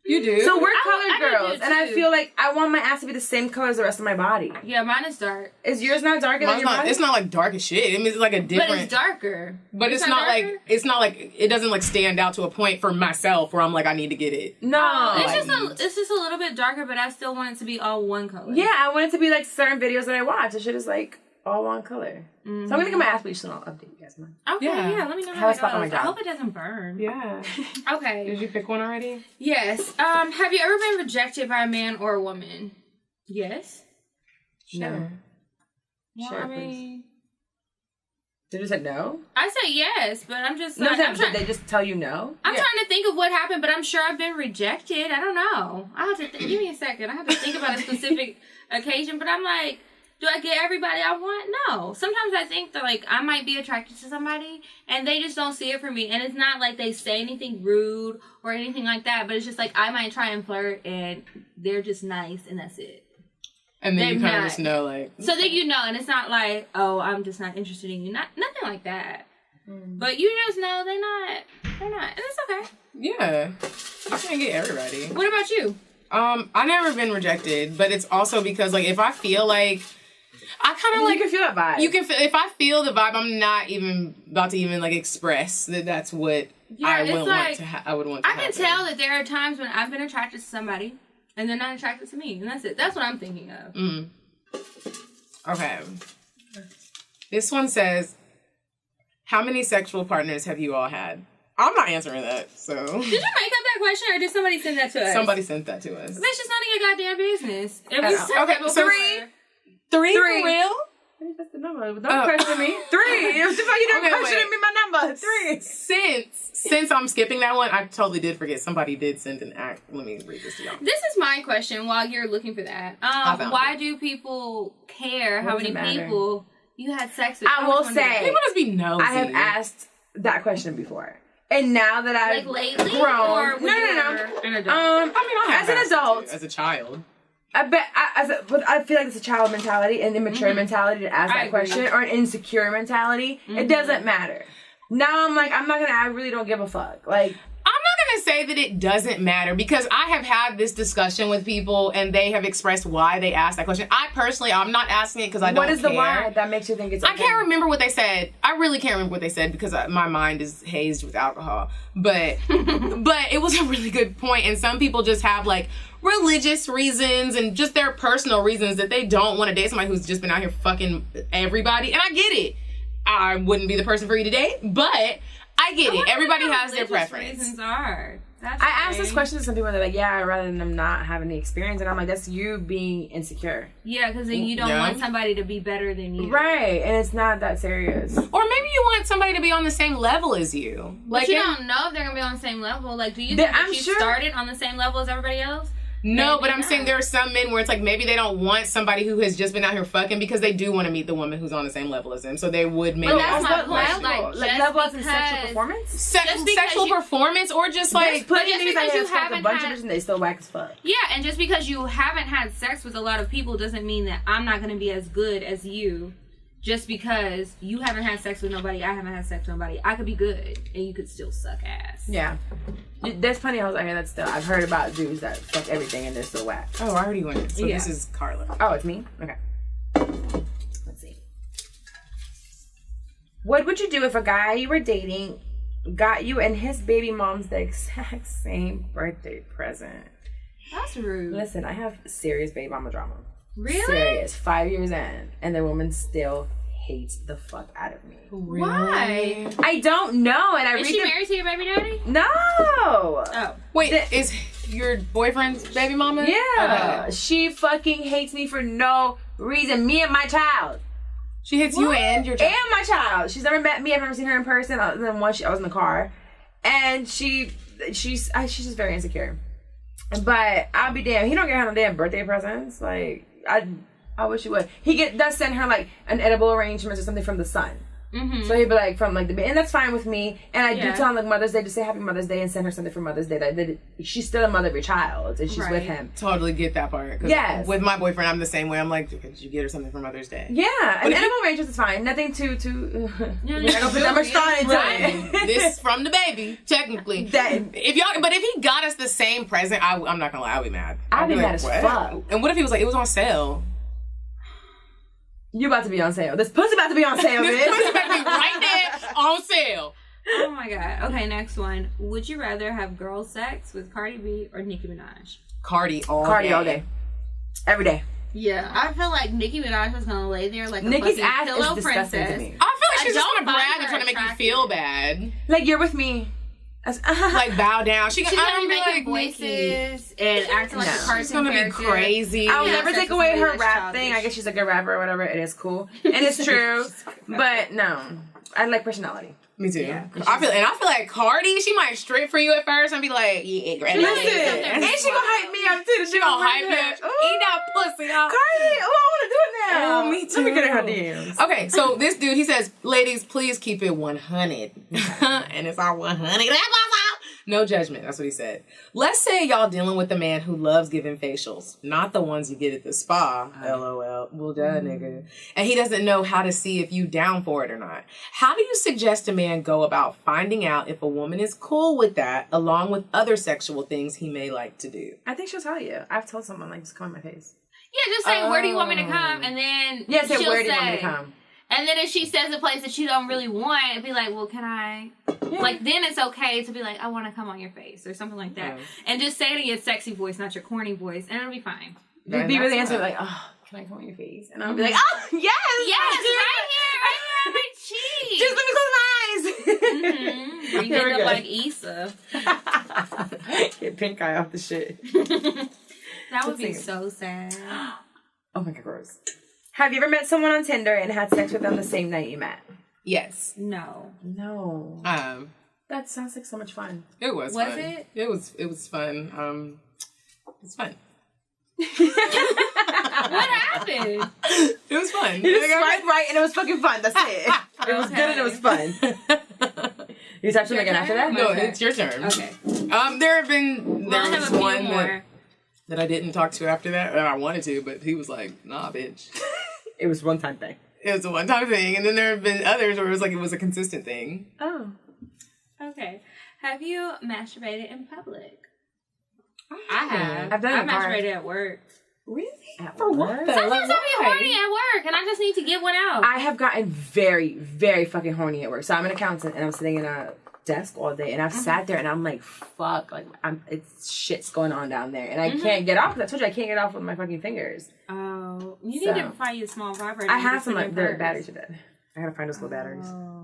You do? So we're I colored do girls, too. and I feel like I want my ass to be the same color as the rest of my body. Yeah, mine is dark. Is yours not darker than your body? It's not like dark as shit. I mean, it's like a different. But it's darker. But it's not darker? like it doesn't like stand out to a point for myself where I'm like I need to get it. No. It's just a little bit darker, but I still want it to be all one color. Yeah, I want it to be like certain videos that I watch. The shit is like all one color. Mm-hmm. So I'm gonna get my ass bleached and I'll update you guys. Okay, yeah. Let me know Have how a it spot on my goes. I job. hope it doesn't burn. Yeah. Okay. Did you pick one already? Yes. Have you ever been rejected by a man or a woman? Yes. No. Well, Sure, I mean, Did you say no? I say yes, but I'm just No, like, did they just tell you no? I'm trying to think of what happened, but I'm sure I've been rejected. I don't know. I have to give me a second. I have to think about a specific occasion, but I'm like, do I get everybody I want? No. Sometimes I think that like I might be attracted to somebody and they just don't see it for me. And it's not like they say anything rude or anything like that, but it's just like I might try and flirt and they're just nice and that's it. And then They're you kind of not. just know like. So then you know, and it's not like, oh, I'm just not interested in you. Nothing like that. But you just know they're not. And it's okay. Yeah. You can't get everybody. What about you? I never been rejected, but it's also because like if I feel like I kind of like you can feel that vibe. You can feel if I feel the vibe, I'm not even about to even like express that that's what I would want to. I would want. To I can happen. tell that there are times when I've been attracted to somebody and they're not attracted to me, and that's it. That's what I'm thinking of. Okay. This one says, "How many sexual partners have you all had?" I'm not answering that. So. Did you make up that question, or did somebody send that to us? Somebody sent that to us. That's just none of your goddamn business. If we said Okay, that so before- Three for real? That's the number. Don't question me. 3. If you don't question me, my number. 3. Since I'm skipping that one, I totally did forget. Somebody did send an act. Let me read this to y'all. This is my question while you're looking for that. Why do people care how many people you had sex with? I will say, People just be nosy. I have asked that question before. And now that I've like lately, grown, or when you were an adult? I mean, I have as an asked adult, as a child. I bet, but I feel like it's a child mentality, an immature mentality to ask that question, or an insecure mentality. It doesn't matter. Now I'm like, I really don't give a fuck. Like, I'm not going to say that it doesn't matter because I have had this discussion with people and they have expressed why they asked that question. I personally, I'm not asking it because I don't care. what is the why that makes you think it's okay? I can't remember what they said. I really can't remember what they said because my mind is hazed with alcohol. But it was a really good point. And some people just have like religious reasons and just their personal reasons that they don't want to date somebody who's just been out here fucking everybody. And I get it. I wouldn't be the person for you to date, but I get it. Everybody has their preference. Reasons are. I asked this question to some people and they're like, yeah, I'd rather them not have any experience. And I'm like, that's you being insecure. Yeah, because then you don't want somebody to be better than you. Right. And it's not that serious. Or maybe you want somebody to be on the same level as you. But you don't know if they're going to be on the same level. Like, do you think that you started on the same level as everybody else? No, but I'm saying there are some men where it's like maybe they don't want somebody who has just been out here fucking because they do want to meet the woman who's on the same level as them. So they would maybe. That's my point. Like level as in sexual performance? Sexual performance or just like. But just because you haven't a bunch had- of bitches and they still whack as fuck. Yeah, and just because you haven't had sex with a lot of people doesn't mean that I'm not going to be as good as you. Just because you haven't had sex with nobody, I haven't had sex with nobody. I could be good, and you could still suck ass. Yeah. There's plenty of hoes out here that still, I've heard about dudes that fuck everything and they're still whack. Oh, I already went. So this is Carla. Oh, it's me? Okay. Let's see. What would you do if a guy you were dating got you and his baby mom's the exact same birthday present? That's rude. Listen, I have serious baby mama drama. Really? Serious. 5 years in, and the woman still hates the fuck out of me. Really? Why? I don't know. And Is she married to your baby daddy? No. Oh. Wait, is your boyfriend's baby mama? Yeah. Okay. She fucking hates me for no reason. Me and my child. She hits you and your child. And my child. She's never met me. I've never seen her in person. Other than once I was in the car. And she's just very insecure. But I'll be damned. He don't get her no damn birthday presents. Like, I wish he would. He does send her like an edible arrangements or something from the sun. Mm-hmm. So he'd be like, from like the and that's fine with me. And I do tell him like Mother's Day, just say Happy Mother's Day and send her something for Mother's Day. That she's still a mother of your child and she's with him. Totally get that part. Yes. With my boyfriend, I'm the same way. I'm like, did you get her something for Mother's Day? Yeah, and animal arrangements is fine. Nothing too. I don't put that much thought into it. This is from the baby, technically. But if he got us the same present, I'm not gonna lie, I'd be mad. I'd be like, mad as fuck. And what if he was like, it was on sale? You about to be on sale. This pussy about to be on sale, bitch. This pussy about to be right there on sale. Oh my god. Okay, next one. Would you rather have girl sex with Cardi B or Nicki Minaj? Cardi all day. Every day. Yeah, I feel like Nicki Minaj was gonna lay there like Nicki's a ass pillow is disgusting princess. to me. I feel like she's just don't gonna brag find and her trying to make you attractive. feel bad. Like, you're with me. Like, bow down. She's She's gonna be be like making voices and acting like a cartoon She's gonna character. be crazy. I'll Yeah, never that's take just away really her that's rap childish. thing. I guess she's a good rapper or whatever. It is cool. And it's true. But no. I like personality. Me too. Yeah. I feel like Cardi, she might strip for you at first and be like, yeah, great. Listen, and she gonna hype me up too. She gonna hype you. Eat that pussy, y'all. Cardi, oh, I want to do it now. Oh, me Let me get in her too. DMs. Okay, so this dude, he says, ladies, please keep it 100. And it's our 100. No judgment. That's what he said. Let's say y'all dealing with a man who loves giving facials, not the ones you get at the spa. LOL. Well, duh, nigga. And he doesn't know how to see if you down for it or not. How do you suggest a man go about finding out if a woman is cool with that, along with other sexual things he may like to do? I think she'll tell you. I've told someone, like, just come in my face. Yeah, just say, where do you want me to come? And then Yeah, say, she'll where do you want me to come? And then if she says a place that you don't really want, it'd be like, well, can I? Yeah. Like, then it's okay to be like, I want to come on your face or something like that. Yeah. And just say it in your sexy voice, not your corny voice, and it'll be fine. You'd be really answer like, oh, can I come on your face? And I'll be like, oh, yes! Yes, right here on my cheek. Just let me close my eyes. Mm-hmm. You end up like Issa. Get pink eye off the shit. That would be so sad. Oh my god, gross. Have you ever met someone on Tinder and had sex with them the same night you met? Yes. No. That sounds like so much fun. It was fun. Was it? It was fun. It's fun. What happened? It was fun. You just swiped right and it was fucking fun. That's it. It was good and it was fun. You talk to me again after that? No, it's your turn. Okay. There was one more. that I didn't talk to after that, and I wanted to, but he was like, nah, bitch. It was one time thing. It was a one-time thing, and then there have been others where it was a consistent thing. Oh. Okay. Have you masturbated in public? I have. I've done it. I masturbated at work. Really? For what? Sometimes I be horny at work, and I just need to get one out. I have gotten very, very fucking horny at work. So I'm an accountant, and I'm sitting in a desk all day, and I've sat there, and I'm like, fuck, like, it's shit's going on down there, and I can't get off, because I told you I can't get off with my fucking fingers. Oh. You need to find you a small vibrator. I have some, like, the batteries are dead. I gotta find those little batteries. Oh.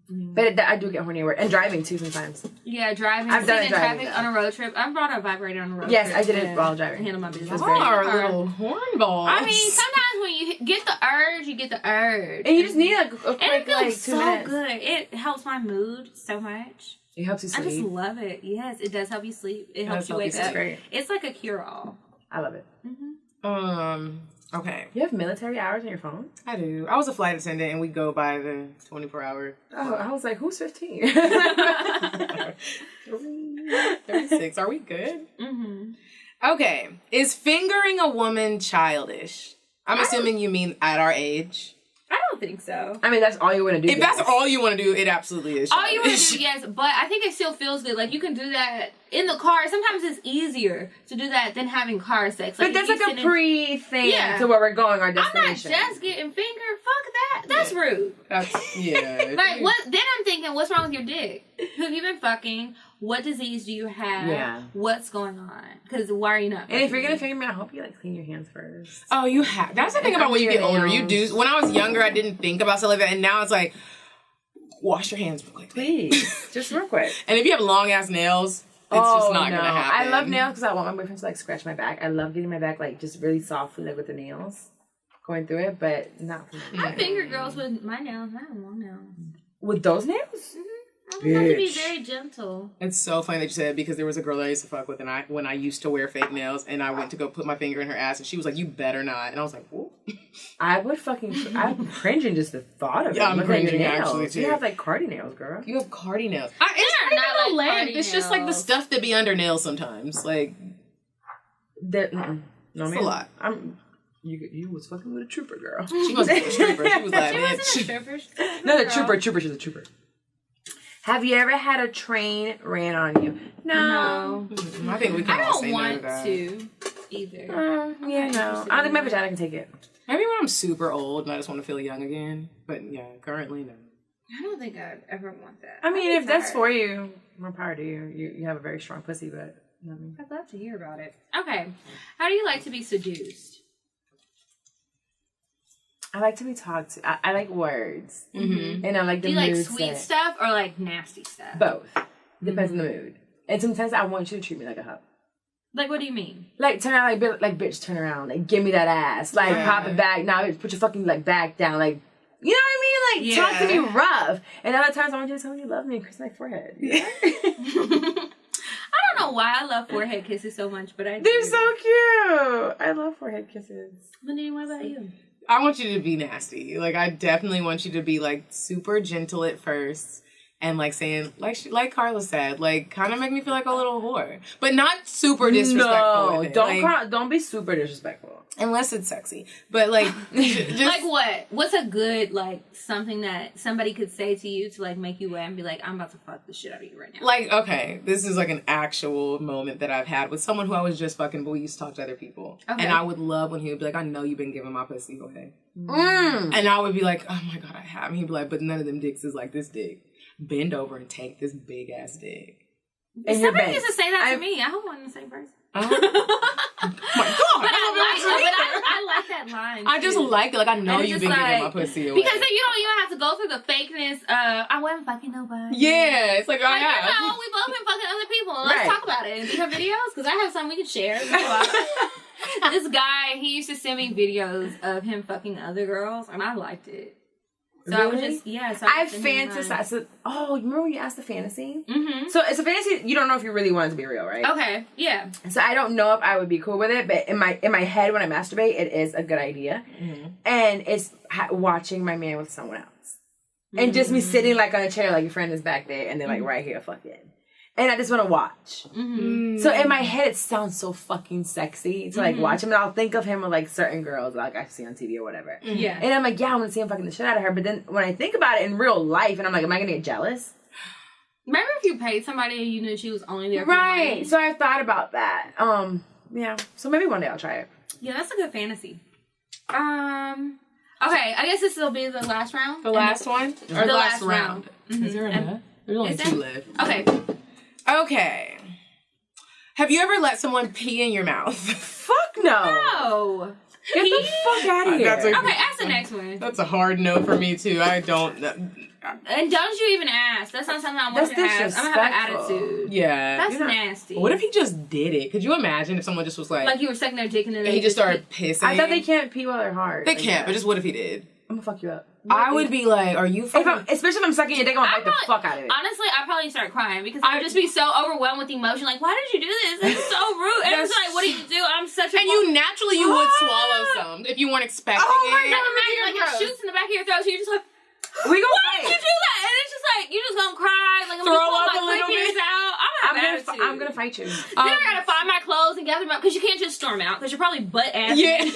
But I do get horny at work. And driving, too, sometimes. Yeah, driving. I've done it traffic driving, on a road trip. I brought a vibrator on a road trip. Yes, I did it while driving. Handle my business. Y'all are little hornballs. I mean, sometimes when you get the urge, you get the urge. And you just need, like, a quick, and it feels like, 2 so minutes. good. It helps my mood so much. It helps you sleep. I just love it. Yes, it does help you sleep. It helps you wake up. Great. It's like a cure-all. I love it. Mm-hmm. Okay. You have military hours on your phone? I do. I was a flight attendant, and we go by the 24-hour. Oh, I was like, who's 15? 36. Are we good? Mm-hmm. Okay. Is fingering a woman childish? I'm assuming you mean at our age. I don't think so. I mean, that's all you want to do. If that's all you want to do, it absolutely is. All you want to do, yes, but I think it still feels good. Like, you can do that in the car. Sometimes it's easier to do that than having car sex. But that's like a pre-thing to where we're going, our destination. I'm not just getting fingered. Fuck that. That's rude. Like, what? Then I'm thinking, what's wrong with your dick? Who have you been fucking? What disease do you have? Yeah. What's going on? Because why are you not? And if you're gonna finger me, I hope you like clean your hands first. Oh, you have. That's the thing about when you get older. You do. When I was younger, I didn't think about stuff like that, and now it's like, wash your hands real quick, please, just real quick. And if you have long ass nails, it's just not gonna happen. I love nails because I want my boyfriend to like scratch my back. I love getting my back like just really softly, like with the nails, going through it, but not for me. I finger girls with my nails. I have long nails. With those nails? Mm-hmm. I have to be very gentle. It's so funny that you said it because there was a girl that I used to fuck with, and when I used to wear fake nails, and I went to go put my finger in her ass, and she was like, "You better not," and I was like, "Whoa." I would fucking. I'm cringing just the thought of it. Yeah, I'm Look at your cringing nails. actually too. You have like cardi nails, girl. You have cardi nails. It's They're not not even like length. cardi It's just like the nails. stuff that be under nails sometimes. Like, No, it's man. a lot. You was fucking with a trooper, girl. She wasn't a stripper. She was like, She wasn't a bitch. stripper. No, the trooper. She's a trooper. Have you ever had a train ran on you? No. I think we can I all don't say no want to that. to either. Yeah, no. I don't think my vagina can take it. Maybe when I'm super old and I just want to feel young again. But yeah, currently, no. I don't think I'd ever want that. I mean, I'd be if that's tired. for you, more power to you. You have a very strong pussy, but you know what I mean? I'd love to hear about it. Okay. How do you like to be seduced? I like to be talked to. I like words, and I like the Do you mood like sweet set. stuff or like nasty stuff? Both depends on the mood. And sometimes I want you to treat me like a hoe. Like, what do you mean? Like turn around, like bitch, turn around, like give me that ass, like pop it back. Now bitch, put your fucking like back down, like you know what I mean? Like talk to me rough. And other times I want you to tell me you love me and kiss my forehead. Yeah. I don't know why I love forehead kisses so much, but I do. They're so cute. I love forehead kisses. Nadine, what about you? I want you to be nasty. Like, I definitely want you to be, like, super gentle at first. And, like, saying, like Carla said, like, kind of make me feel like a little whore. But not super disrespectful No, with it. don't be super disrespectful. Unless it's sexy. But, like, just... Like what? What's a good, like, something that somebody could say to you to, like, make you wet and be like, I'm about to fuck the shit out of you right now? Like, okay, this is, like, an actual moment that I've had with someone who I was just fucking, but we used to talk to other people. Okay. And I would love when he would be like, I know you've been giving my pussy away. And I would be like, oh my God, I have. And he'd be like, but none of them dicks is like this dick. Bend over and take this big ass dick. And you're Somebody bent. used to say that to me. I hope I'm the same person. Oh my God. But I like that line. I just too. like it. Like, I know And it's you've just been giving my like- pussy away. Because then you don't even have to go through the fakeness of, I wasn't fucking nobody. Yeah, it's like, I Like, have. you know, we both been fucking other people. Let's Right. talk about it. Do you have videos? Because I have some we can share. This guy, he used to send me videos of him fucking other girls, and I liked it. So I was Really? just, yeah. So I was sending him mine. fantasize. So, you remember when you asked the fantasy? Mm-hmm. So it's a fantasy. You don't know if you really want it to be real, right? Okay, yeah. So I don't know if I would be cool with it, but in my head when I masturbate, it is a good idea, and it's watching my man with someone else, and just me sitting like on a chair, like your friend is back there, and they're like right here, fucking, and I just want to watch. So in my head, it sounds so fucking sexy to like watch him, and I'll think of him with like certain girls like I've seen on TV or whatever, Yeah. and I'm like, yeah, I want to see him fucking the shit out of her, but then when I think about it in real life, and I'm like, am I gonna get jealous? Remember if you paid somebody and you knew she was only there for the money? Right. So I've thought about that. Yeah. So maybe one day I'll try it. Yeah, that's a good fantasy. Okay, I guess this will be the last round. The last one? Or The last last round? Is there enough? There's only Is two there? left. Okay. Okay. Have you ever let someone pee in your mouth? Fuck no. Oh. Get the fuck out of here. That's a- Okay, ask the next one. That's a hard no for me, too. I don't... And don't you even ask. That's not something I want That's you to ask. I'm gonna have an disrespectful. attitude. Yeah. That's You're not- nasty. What if he just did it? Could you imagine if someone just was like you were sucking their dick and then and he just started pissing? I thought they can't pee while they're hard. They like can't, that. but just what if he did? I'm gonna fuck you up. I would be like, are you fucking... Especially if I'm sucking your dick, I'm gonna bite the fuck out of it. Honestly, I'd probably start crying because I would just be so overwhelmed with emotion. Like, why did you do this? This is so rude. And it's like, what do you do? I'm such a... And you naturally, you would swallow some if you weren't expecting Oh my it. God. imagine, like, it gross. shoots in the back of your throat, so you're just like, We gonna why did you fight. do that? And it's just like, you're just gonna cry. Like, I'm Throw gonna up pull a my little quick ears bit. out. I'm gonna fight you. Then I gotta find my clothes and gather them up because you can't just storm out because you're probably butt ass Yeah. naked.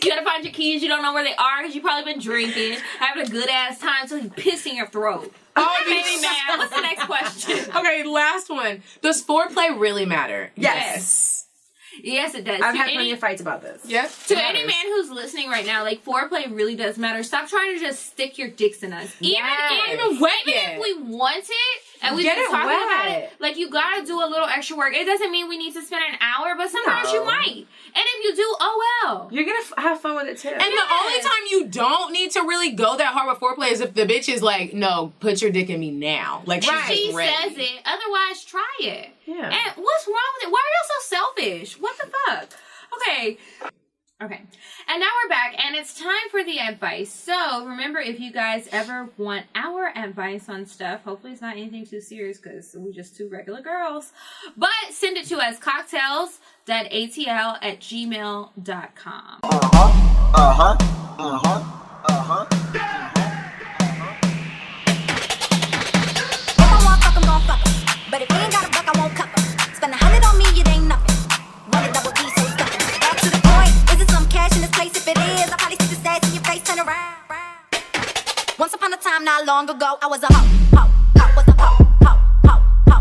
You gotta find your keys. You don't know where they are because you've probably been drinking, having a good ass time, so you piss in your throat. Oh, Made me mad. What's the next question? Okay, last one. Does foreplay really matter? Yes. Yes, it does. I've To had any- plenty of fights about this. Yes. To any man who's listening right now, like, foreplay really does matter. Stop trying to just stick your dicks in us. Yes. Even wet even yet. if we want it and we've Get been it talking about wet. it, like, you gotta do a little extra work. It doesn't mean we need to spend an hour, but sometimes No. you might. And if you do, oh well. You're gonna have fun with it too. And the only time you don't need to really go that hard with foreplay is if the bitch is like, no, put your dick in me now. Like, Right. she's She just ready. says it. Otherwise, try it. Yeah. And what's wrong with it? Why are you so selfish? What the fuck? Okay. Okay. And now we're back, and it's time for the advice. So, remember, if you guys ever want our advice on stuff, hopefully it's not anything too serious, because we're just two regular girls, but send it to us, cocktails.atl@gmail.com. If I want fuck, I'm gon' fuck 'em. But if he ain't got a buck, I won't cuff 'em. Spend 100 on me, it ain't nothing. Run a double D, so stuff 'em. Back to the point, is it some cash in this place? If it is, I'll probably stick the stats in your face, turn around. Once upon a time, not long ago, I was a hoe, was a hoe,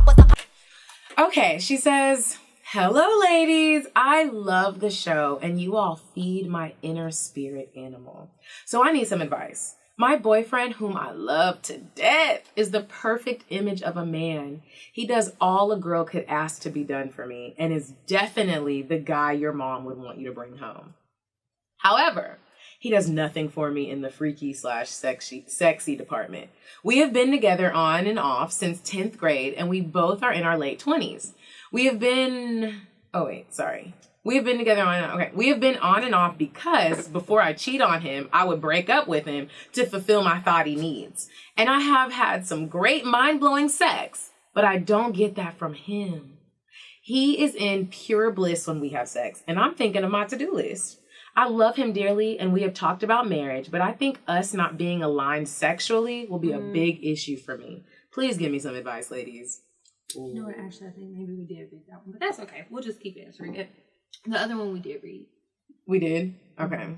was a hoe. Okay, she says, hello, ladies. I love the show, and you all feed my inner spirit animal. So I need some advice. My boyfriend, whom I love to death, is the perfect image of a man. He does all a girl could ask to be done for me, and is definitely the guy your mom would want you to bring home. However, he does nothing for me in the freaky/sexy department. We have been together on and off since 10th grade, and we both are in our late 20s. We have been on and off because before I cheat on him, I would break up with him to fulfill my thoughty needs. And I have had some great mind-blowing sex, but I don't get that from him. He is in pure bliss when we have sex, and I'm thinking of my to-do list. I love him dearly, and we have talked about marriage, but I think us not being aligned sexually will be a big issue for me. Please give me some advice, ladies. You know what? Actually, I think maybe we did read that one, but that's okay. We'll just keep answering it. The other one we did read. We did? Okay.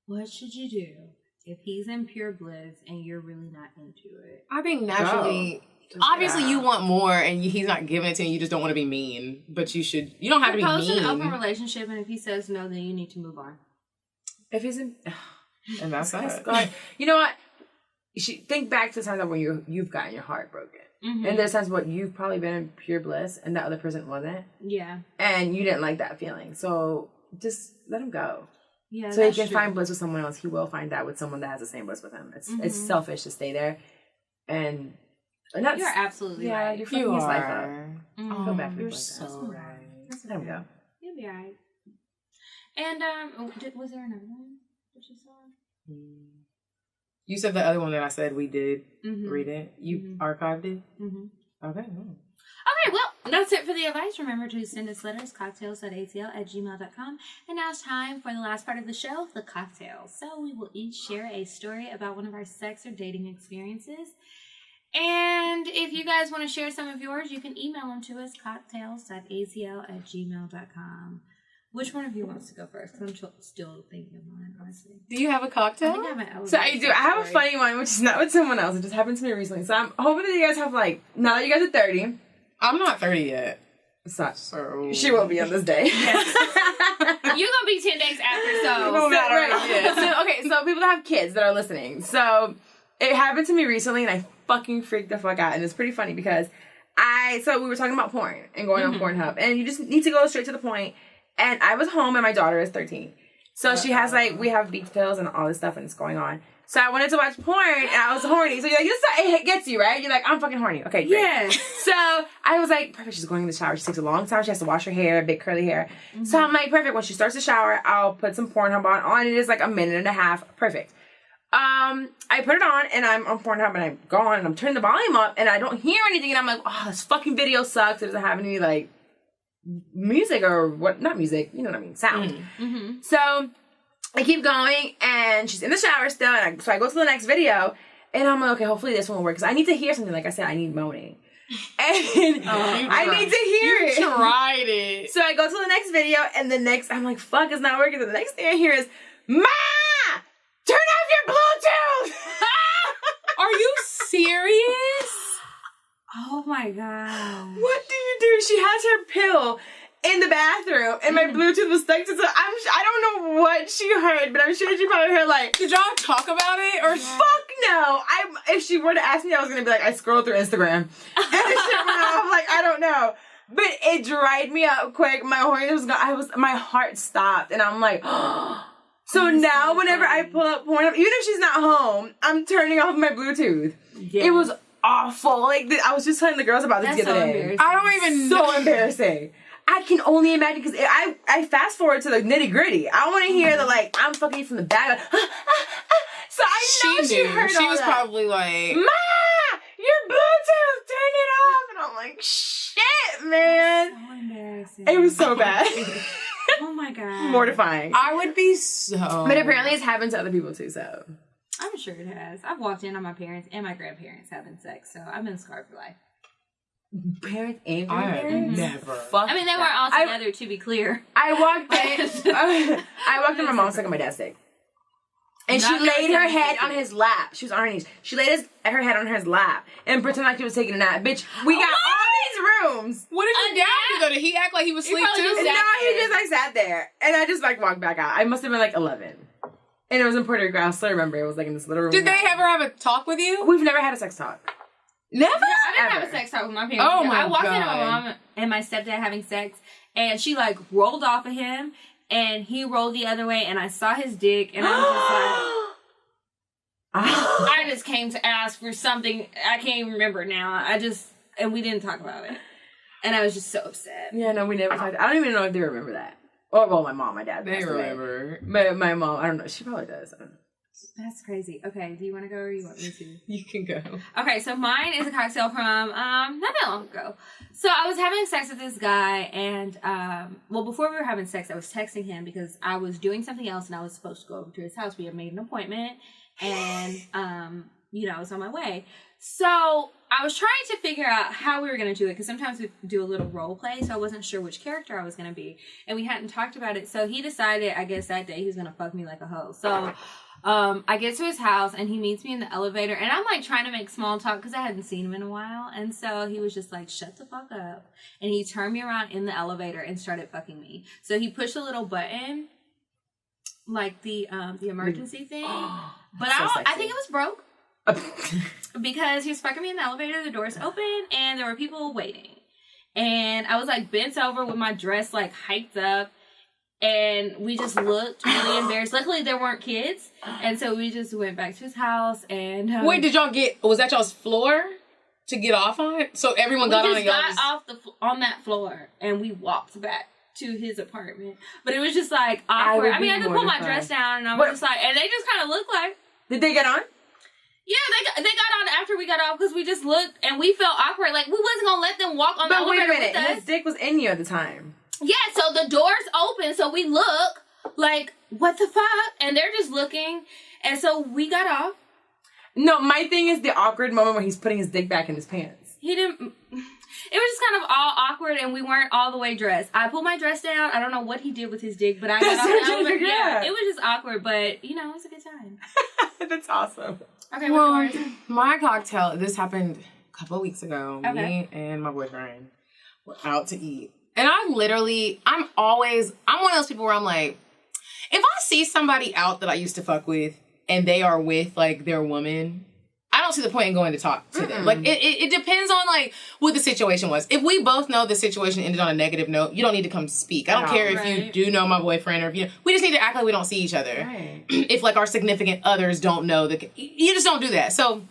What should you do if he's in pure bliss and you're really not into it? I think naturally, obviously you want more and he's not giving it to you. You just don't want to be mean, but you don't have to be Propose mean. an open relationship, and if he says no, then you need to move on. If he's in, And that's that. God. You know what? You should think back to the times when you've gotten your heart broken. Mm-hmm. And there's times when you've probably been in pure bliss and the other person wasn't. Yeah. And you didn't like that feeling. So just let him go. Yeah. So he can find bliss with someone else. He will find that with someone that has the same bliss with him. It's selfish to stay there. And that's, You're absolutely right. You're fucking his life up. Mm-hmm. I feel bad for You're you. so right. Just let him go. You'll be alright. And was there another one that you saw? You said the other one that I said we did read it. You archived it? Mm-hmm. Okay. Okay, well, that's it for the advice. Remember to send us letters, cocktails.atl@gmail.com. And now it's time for the last part of the show, the cocktails. So we will each share a story about one of our sex or dating experiences. And if you guys want to share some of yours, you can email them to us, cocktails.atl@gmail.com. Which one of you wants to go first? Because I'm still thinking of mine, honestly. Do you have a cocktail? I think I have an elevator. So I do. I have a funny one, which is not with someone else. It just happened to me recently. So I'm hoping that you guys have now that you guys are 30. I'm not 30 yet. So She will be on this day. You're going to be 10 days after, so. No matter. Right. So people that have kids that are listening. So it happened to me recently, and I fucking freaked the fuck out. And it's pretty funny because we were talking about porn and going on Pornhub, and you just need to go straight to the point. And I was home, and my daughter is 13. So she has, we have beach pills and all this stuff, and it's going on. So I wanted to watch porn, and I was horny. So you're like, it gets you, right? You're like, I'm fucking horny. Okay, great. Yeah. So I was like, perfect. She's going in the shower. She takes a long time. She has to wash her hair, big curly hair. Mm-hmm. So I'm like, perfect. When she starts the shower, I'll put some Pornhub on. All I need is like a minute and a half. Perfect. I put it on, and I'm on Pornhub, and I'm gone, and I'm turning the volume up, and I don't hear anything, and I'm like, oh, this fucking video sucks. It doesn't have any, music or what, not music, you know what I mean, sound. Mm-hmm. So I keep going, and she's in the shower still, and so I go to the next video, and I'm like, okay, hopefully this one will work, because I need to hear something. Like I said, I need moaning. And I need to hear it. You tried it. So I go to the next video, and I'm like, fuck, it's not working. So the next thing I hear is, Ma! Turn off your Bluetooth! Are you serious? Oh my God. What do you do? She has her pill in the bathroom, and my Bluetooth was stuck to I don't know what she heard, but I'm sure she probably heard did y'all talk about it? Or fuck no. If she were to ask me, I was gonna be like, I scrolled through Instagram. And the shit went off, I don't know. But it dried me up quick. My horniness was gone. My heart stopped, and I'm like, So now whenever I pull up porn, even if she's not home, I'm turning off my Bluetooth. Yeah. It was awful. I was just telling the girls about this the other day. I don't even know. So embarrassing. I can only imagine, because I fast forward to the nitty gritty. I want to hear I'm fucking you from the back. So I know she heard all She was that. probably like, Ma, your Bluetooth, turn it off. And I'm like, shit, man. So embarrassing. It was so bad. Oh my god. Mortifying. I would be so. But apparently it's happened to other people too, so. I'm sure it has. I've walked in on my parents and my grandparents having sex, so I've been scarred for life. Parents and I grandparents? never. Fuck I mean, they that. weren't all together, to be clear. I walked in. I walked in, my mom's on my dad's dick. And she Not laid her very head sexy. on his lap. She was on her knees. She laid her head on his lap and pretended like she was taking a nap. Bitch, we got all these rooms. What did your dad do though? Did he act like he was asleep probably too? just No, sat he just like sat there. And I just like walked back out. I must have been like 11. And it was in Puerto Rico. I still remember. It was like in this little room. Did they ever have a talk with you? We've never had a sex talk. Never. I didn't have Ever. a sex talk with my parents. Oh either. my I walked in on my God. mom and my stepdad having sex, and she like rolled off of him, and he rolled the other way, and I saw his dick, and I was just like, I just came to ask for something. I can't even remember now. And we didn't talk about it, and I was just so upset. Yeah, no, we never talked. I don't even know if they remember that. Oh, well, my mom, my dad. They passed away. remember. But my mom, I don't know. She probably does. I don't know. That's crazy. Okay, do you want to go or you want me to? You can go. Okay, so mine is a cocktail from not that long ago. So I was having sex with this guy, and well, before we were having sex, I was texting him because I was doing something else, and I was supposed to go over to his house. We had made an appointment, and I was on my way. So I was trying to figure out how we were going to do it, because sometimes we do a little role play, so I wasn't sure which character I was going to be, and we hadn't talked about it. So he decided, I guess that day, he was going to fuck me like a hoe. So I get to his house, and he meets me in the elevator, and I'm like trying to make small talk because I hadn't seen him in a while, and so he was just like, shut the fuck up, and he turned me around in the elevator and started fucking me. So he pushed a little button, like the emergency thing, but so I sexy. think it was broke. Because he was fucking me in the elevator, the doors open, and there were people waiting. And I was like bent over with my dress like hiked up, and we just looked really embarrassed. Luckily, there weren't kids, and so we just went back to his house. And Wait, did y'all was that y'all's floor to get off on? So everyone got on we and just y'all got just... off on that floor, and we walked back to his apartment. But it was just like awkward. I mean, I could pull my dress down, and I was just like, and they just kind of looked like. Did they get on? Yeah, they got on after we got off because we just looked and we felt awkward. Like, we wasn't going to let them walk on the But wait elevator a minute. with us. His dick was in you at the time. Yeah, so the doors open, so we look like, what the fuck? And they're just looking. And so we got off. No, my thing is the awkward moment where he's putting his dick back in his pants. He didn't... It was just kind of all awkward, and we weren't all the way dressed. I pulled my dress down. I don't know what he did with his dick, but I got off the elevator. Yeah, it was just awkward, but, it was a good time. That's awesome. Okay, Well, what's yours? my cocktail, this happened a couple of weeks ago. Okay. Me and my boyfriend were out to eat. And I'm one of those people where I'm like, if I see somebody out that I used to fuck with and they are with like their woman, I don't see the point in going to talk to them. Like, it depends on like what the situation was. If we both know the situation ended on a negative note, you don't need to come speak. I don't care if you do know my boyfriend or if we just need to act like we don't see each other. Right. If like our significant others don't know you just don't do that. So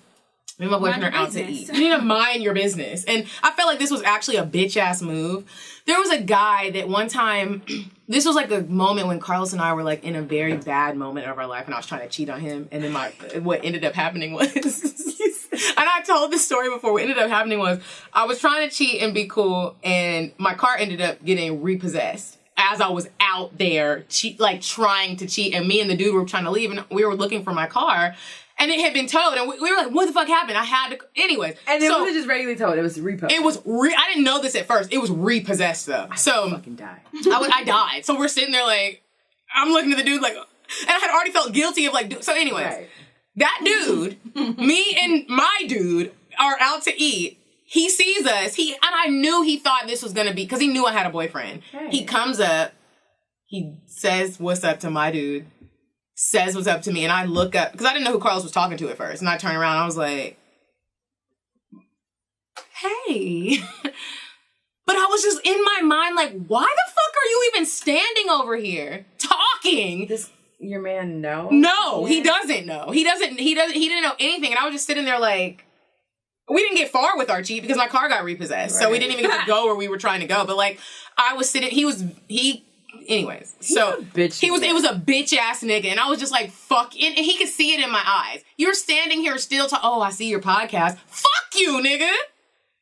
me and my boyfriend Mind are your out to business. eat. You need to mind your business. And I felt like this was actually a bitch ass move. There was a guy that one time, this was like a moment when Carlos and I were like in a very bad moment of our life, and I was trying to cheat on him. And then what ended up happening was, and I told this story before, what ended up happening was I was trying to cheat and be cool, and my car ended up getting repossessed as I was out there trying to cheat, and me and the dude were trying to leave, and we were looking for my car. And it had been towed, and we were like, what the fuck happened? I had to... Anyways. And it wasn't just regularly towed, it was repo. It was... I didn't know this at first. It was repossessed, though. So... fucking died. I died. So we're sitting there like... I'm looking at the dude like... And I had already felt guilty of like... So anyways. Right. That dude, me and my dude are out to eat. He sees us. And I knew he thought this was going to be... Because he knew I had a boyfriend. Okay. He comes up. He says, what's up to my dude. Says what's up to me, and I look up because I didn't know who Carlos was talking to at first, and I turn around and I was like, hey. But I was just in my mind like, why the fuck are you even standing over here talking? Your man know? No, he doesn't know. He didn't know anything, and I was just sitting there like, we didn't get far with our cheat because my car got repossessed, so we didn't even get to go where we were trying to go. But like, I was sitting, anyways, so it was a bitch ass nigga, and I was just like, fuck, and he could see it in my eyes. You're standing here still I see your podcast. Fuck you, nigga.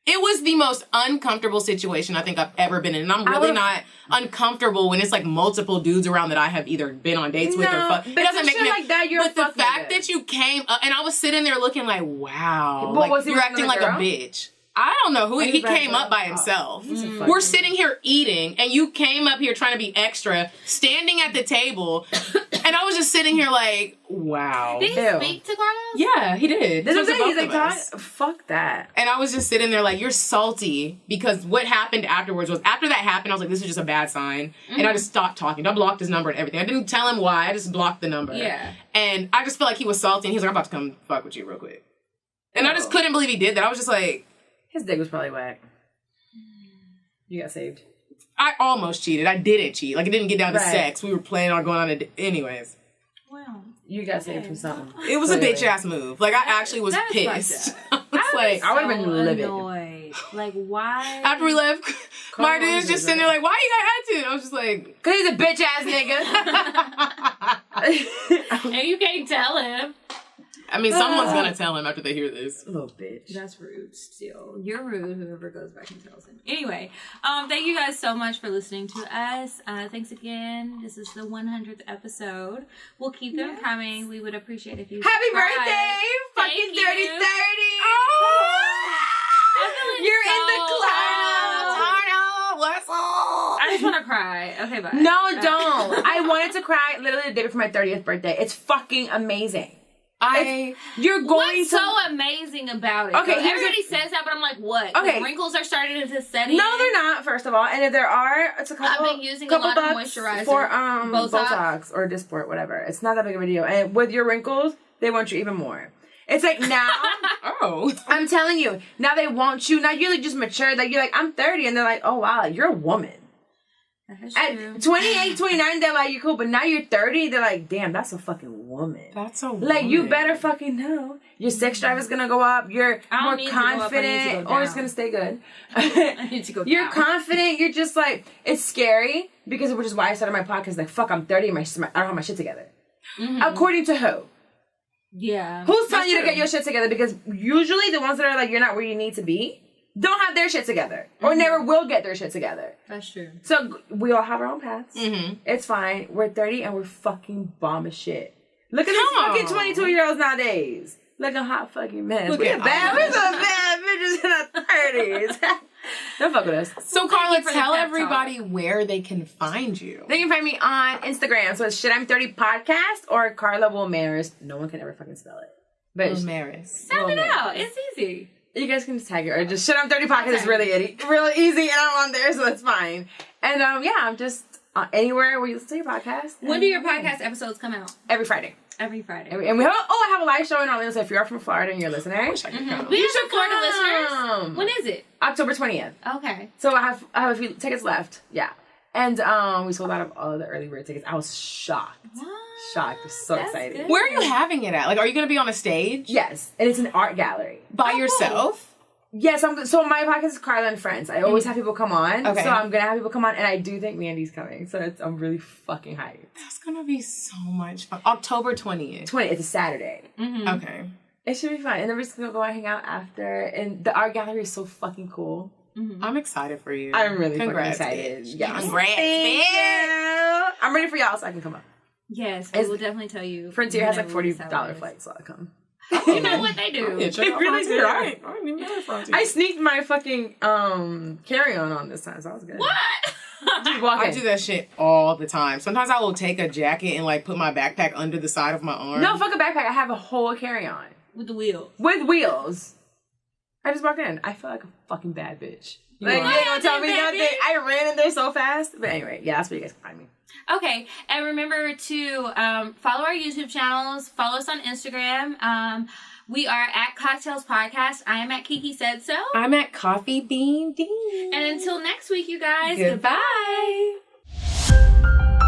It was the most uncomfortable situation I think I've ever been in. And I'm really not uncomfortable when it's like multiple dudes around that I have either been on dates with or fuck. It doesn't make me like that. You're but the fact that you came up and I was sitting there looking like, wow, but like you're acting like a bitch. I don't know who he came up by himself. We're sitting here eating, and you came up here trying to be extra, standing at the table, and I was just sitting here like, wow. Did he speak to Carla? Yeah, he did. This is he's like, fuck that. And I was just sitting there like, you're salty because what happened afterwards was after that happened, I was like, this is just a bad sign, and I just stopped talking. I blocked his number and everything. I didn't tell him why. I just blocked the number. Yeah. And I just felt like he was salty, and he was like, I'm about to come fuck with you real quick. And I just couldn't believe he did that. I was just like. His dick was probably whack. You got saved. I almost cheated. I didn't cheat. Like, it didn't get down to sex. We were planning on going on a anyways. Wow. You got saved from something. It was a bitch-ass move. Like, I actually was pissed. I was like, I would have been livid. Annoyed. Like, why? After we left, my dude was just sitting there like, why you got attitude? I was just like... Because he's a bitch-ass nigga. And you can't tell him. I mean, someone's gonna tell him after they hear this. Little bitch. That's rude still. You're rude, whoever goes back and tells him. Anyway, thank you guys so much for listening to us. Thanks again. This is the 100th episode. We'll keep them coming. We would appreciate if you Happy subscribe. birthday! Fucking Thank dirty you. 30! I'm feeling You're so in the cloud! I just want to cry. Okay, bye. No, don't. I wanted to cry literally the day before my 30th birthday. It's fucking amazing. You're going What's to... so amazing about it? Okay, everybody says that, but I'm like, what? Okay. The wrinkles are starting to set in? No, they're not, first of all. And if there are, it's a couple... I've been using a lot of bucks moisturizer. for Botox or Dysport, whatever. It's not that big of a deal. And with your wrinkles, they want you even more. It's like now... Oh. I'm telling you. Now they want you. Now you're like just mature. Like you're like, I'm 30. And they're like, oh, wow, you're a woman. At 28, 29, they're like, you're cool. But now you're 30, they're like, damn, that's a fucking woman. That's a woman. Like, you better fucking know. Your sex drive is going to go up. You're more confident. Or it's going to stay good. I need to go You're down. confident. You're just like, it's scary. Because which is why I started my podcast. Like, fuck, I'm 30 and I don't have my shit together. Mm-hmm. According to who? Yeah. Who's telling you to get your shit together? Because usually the ones that are like, you're not where you need to be, don't have their shit together. Or never will get their shit together. That's true. So we all have our own paths. Mm-hmm. It's fine. We're 30 and we're fucking bomb as shit. Look at these fucking 22-year-olds nowadays. Looking hot fucking mess. We're some bad bitches in our 30s. Don't fuck with us. So, Carla, tell everybody where they can find you. They can find me on Instagram. So it's Shit I'm 30 Podcast or Carla Wilmaris. No one can ever fucking spell it. But Wilmaris. Sound it out. It's easy. You guys can just tag it or just Shit I'm 30 Podcast is really easy and I'm on there, so it's fine. And yeah, I'm just anywhere where you listen to your podcast. When do your podcast episodes come out? Every Friday. Every Friday. And we have I have a live show in Orlando, so if you're from Florida and you're listening, We have some Florida listeners. When is it? October 20th. Okay. So I have a few tickets left. Yeah. And we sold out of all of the early bird tickets. I was shocked. What? Shocked. I'm so excited. Good. Where are you having it at? Like, are you going to be on a stage? Yes. And it's an art gallery. By yourself? Yes, so my podcast is Carla and Friends. I always have people come on. Okay. So I'm going to have people come on, and I do think Mandy's coming. So I'm really fucking hyped. That's going to be so much fun. October 20th. It's a Saturday. Mm-hmm. Okay. It should be fun. And then we're just going to go and hang out after. And the art gallery is so fucking cool. Mm-hmm. I'm excited for you. I'm really Congrats, fucking excited. bitch. Yeah. Congrats, Thank bitch. you. I'm ready for y'all so I can come up. Yes, we will definitely tell you. Frontier has like whenever we $40 decide. flights, so I'll come. You know what they do. Yeah, check out really Frontier. do. I didn't even know Frontier. I sneaked my fucking carry-on this time, so that was good. What? Just walking. I do that shit all the time. Sometimes I will take a jacket and like put my backpack under the side of my arm. No, fuck a backpack. I have a whole carry-on. With the wheel. With wheels. I just walked in. I feel like a fucking bad bitch. You Like, are. you ain't gonna tell me nothing. I ran in there so fast. But anyway, yeah, that's where you guys can find me. Okay, and remember to follow our YouTube channels. Follow us on Instagram. We are at CockTales Podcast. I am at Kiki Said So. I'm at Coffee Bean Dean. And until next week, you guys, Goodbye. goodbye.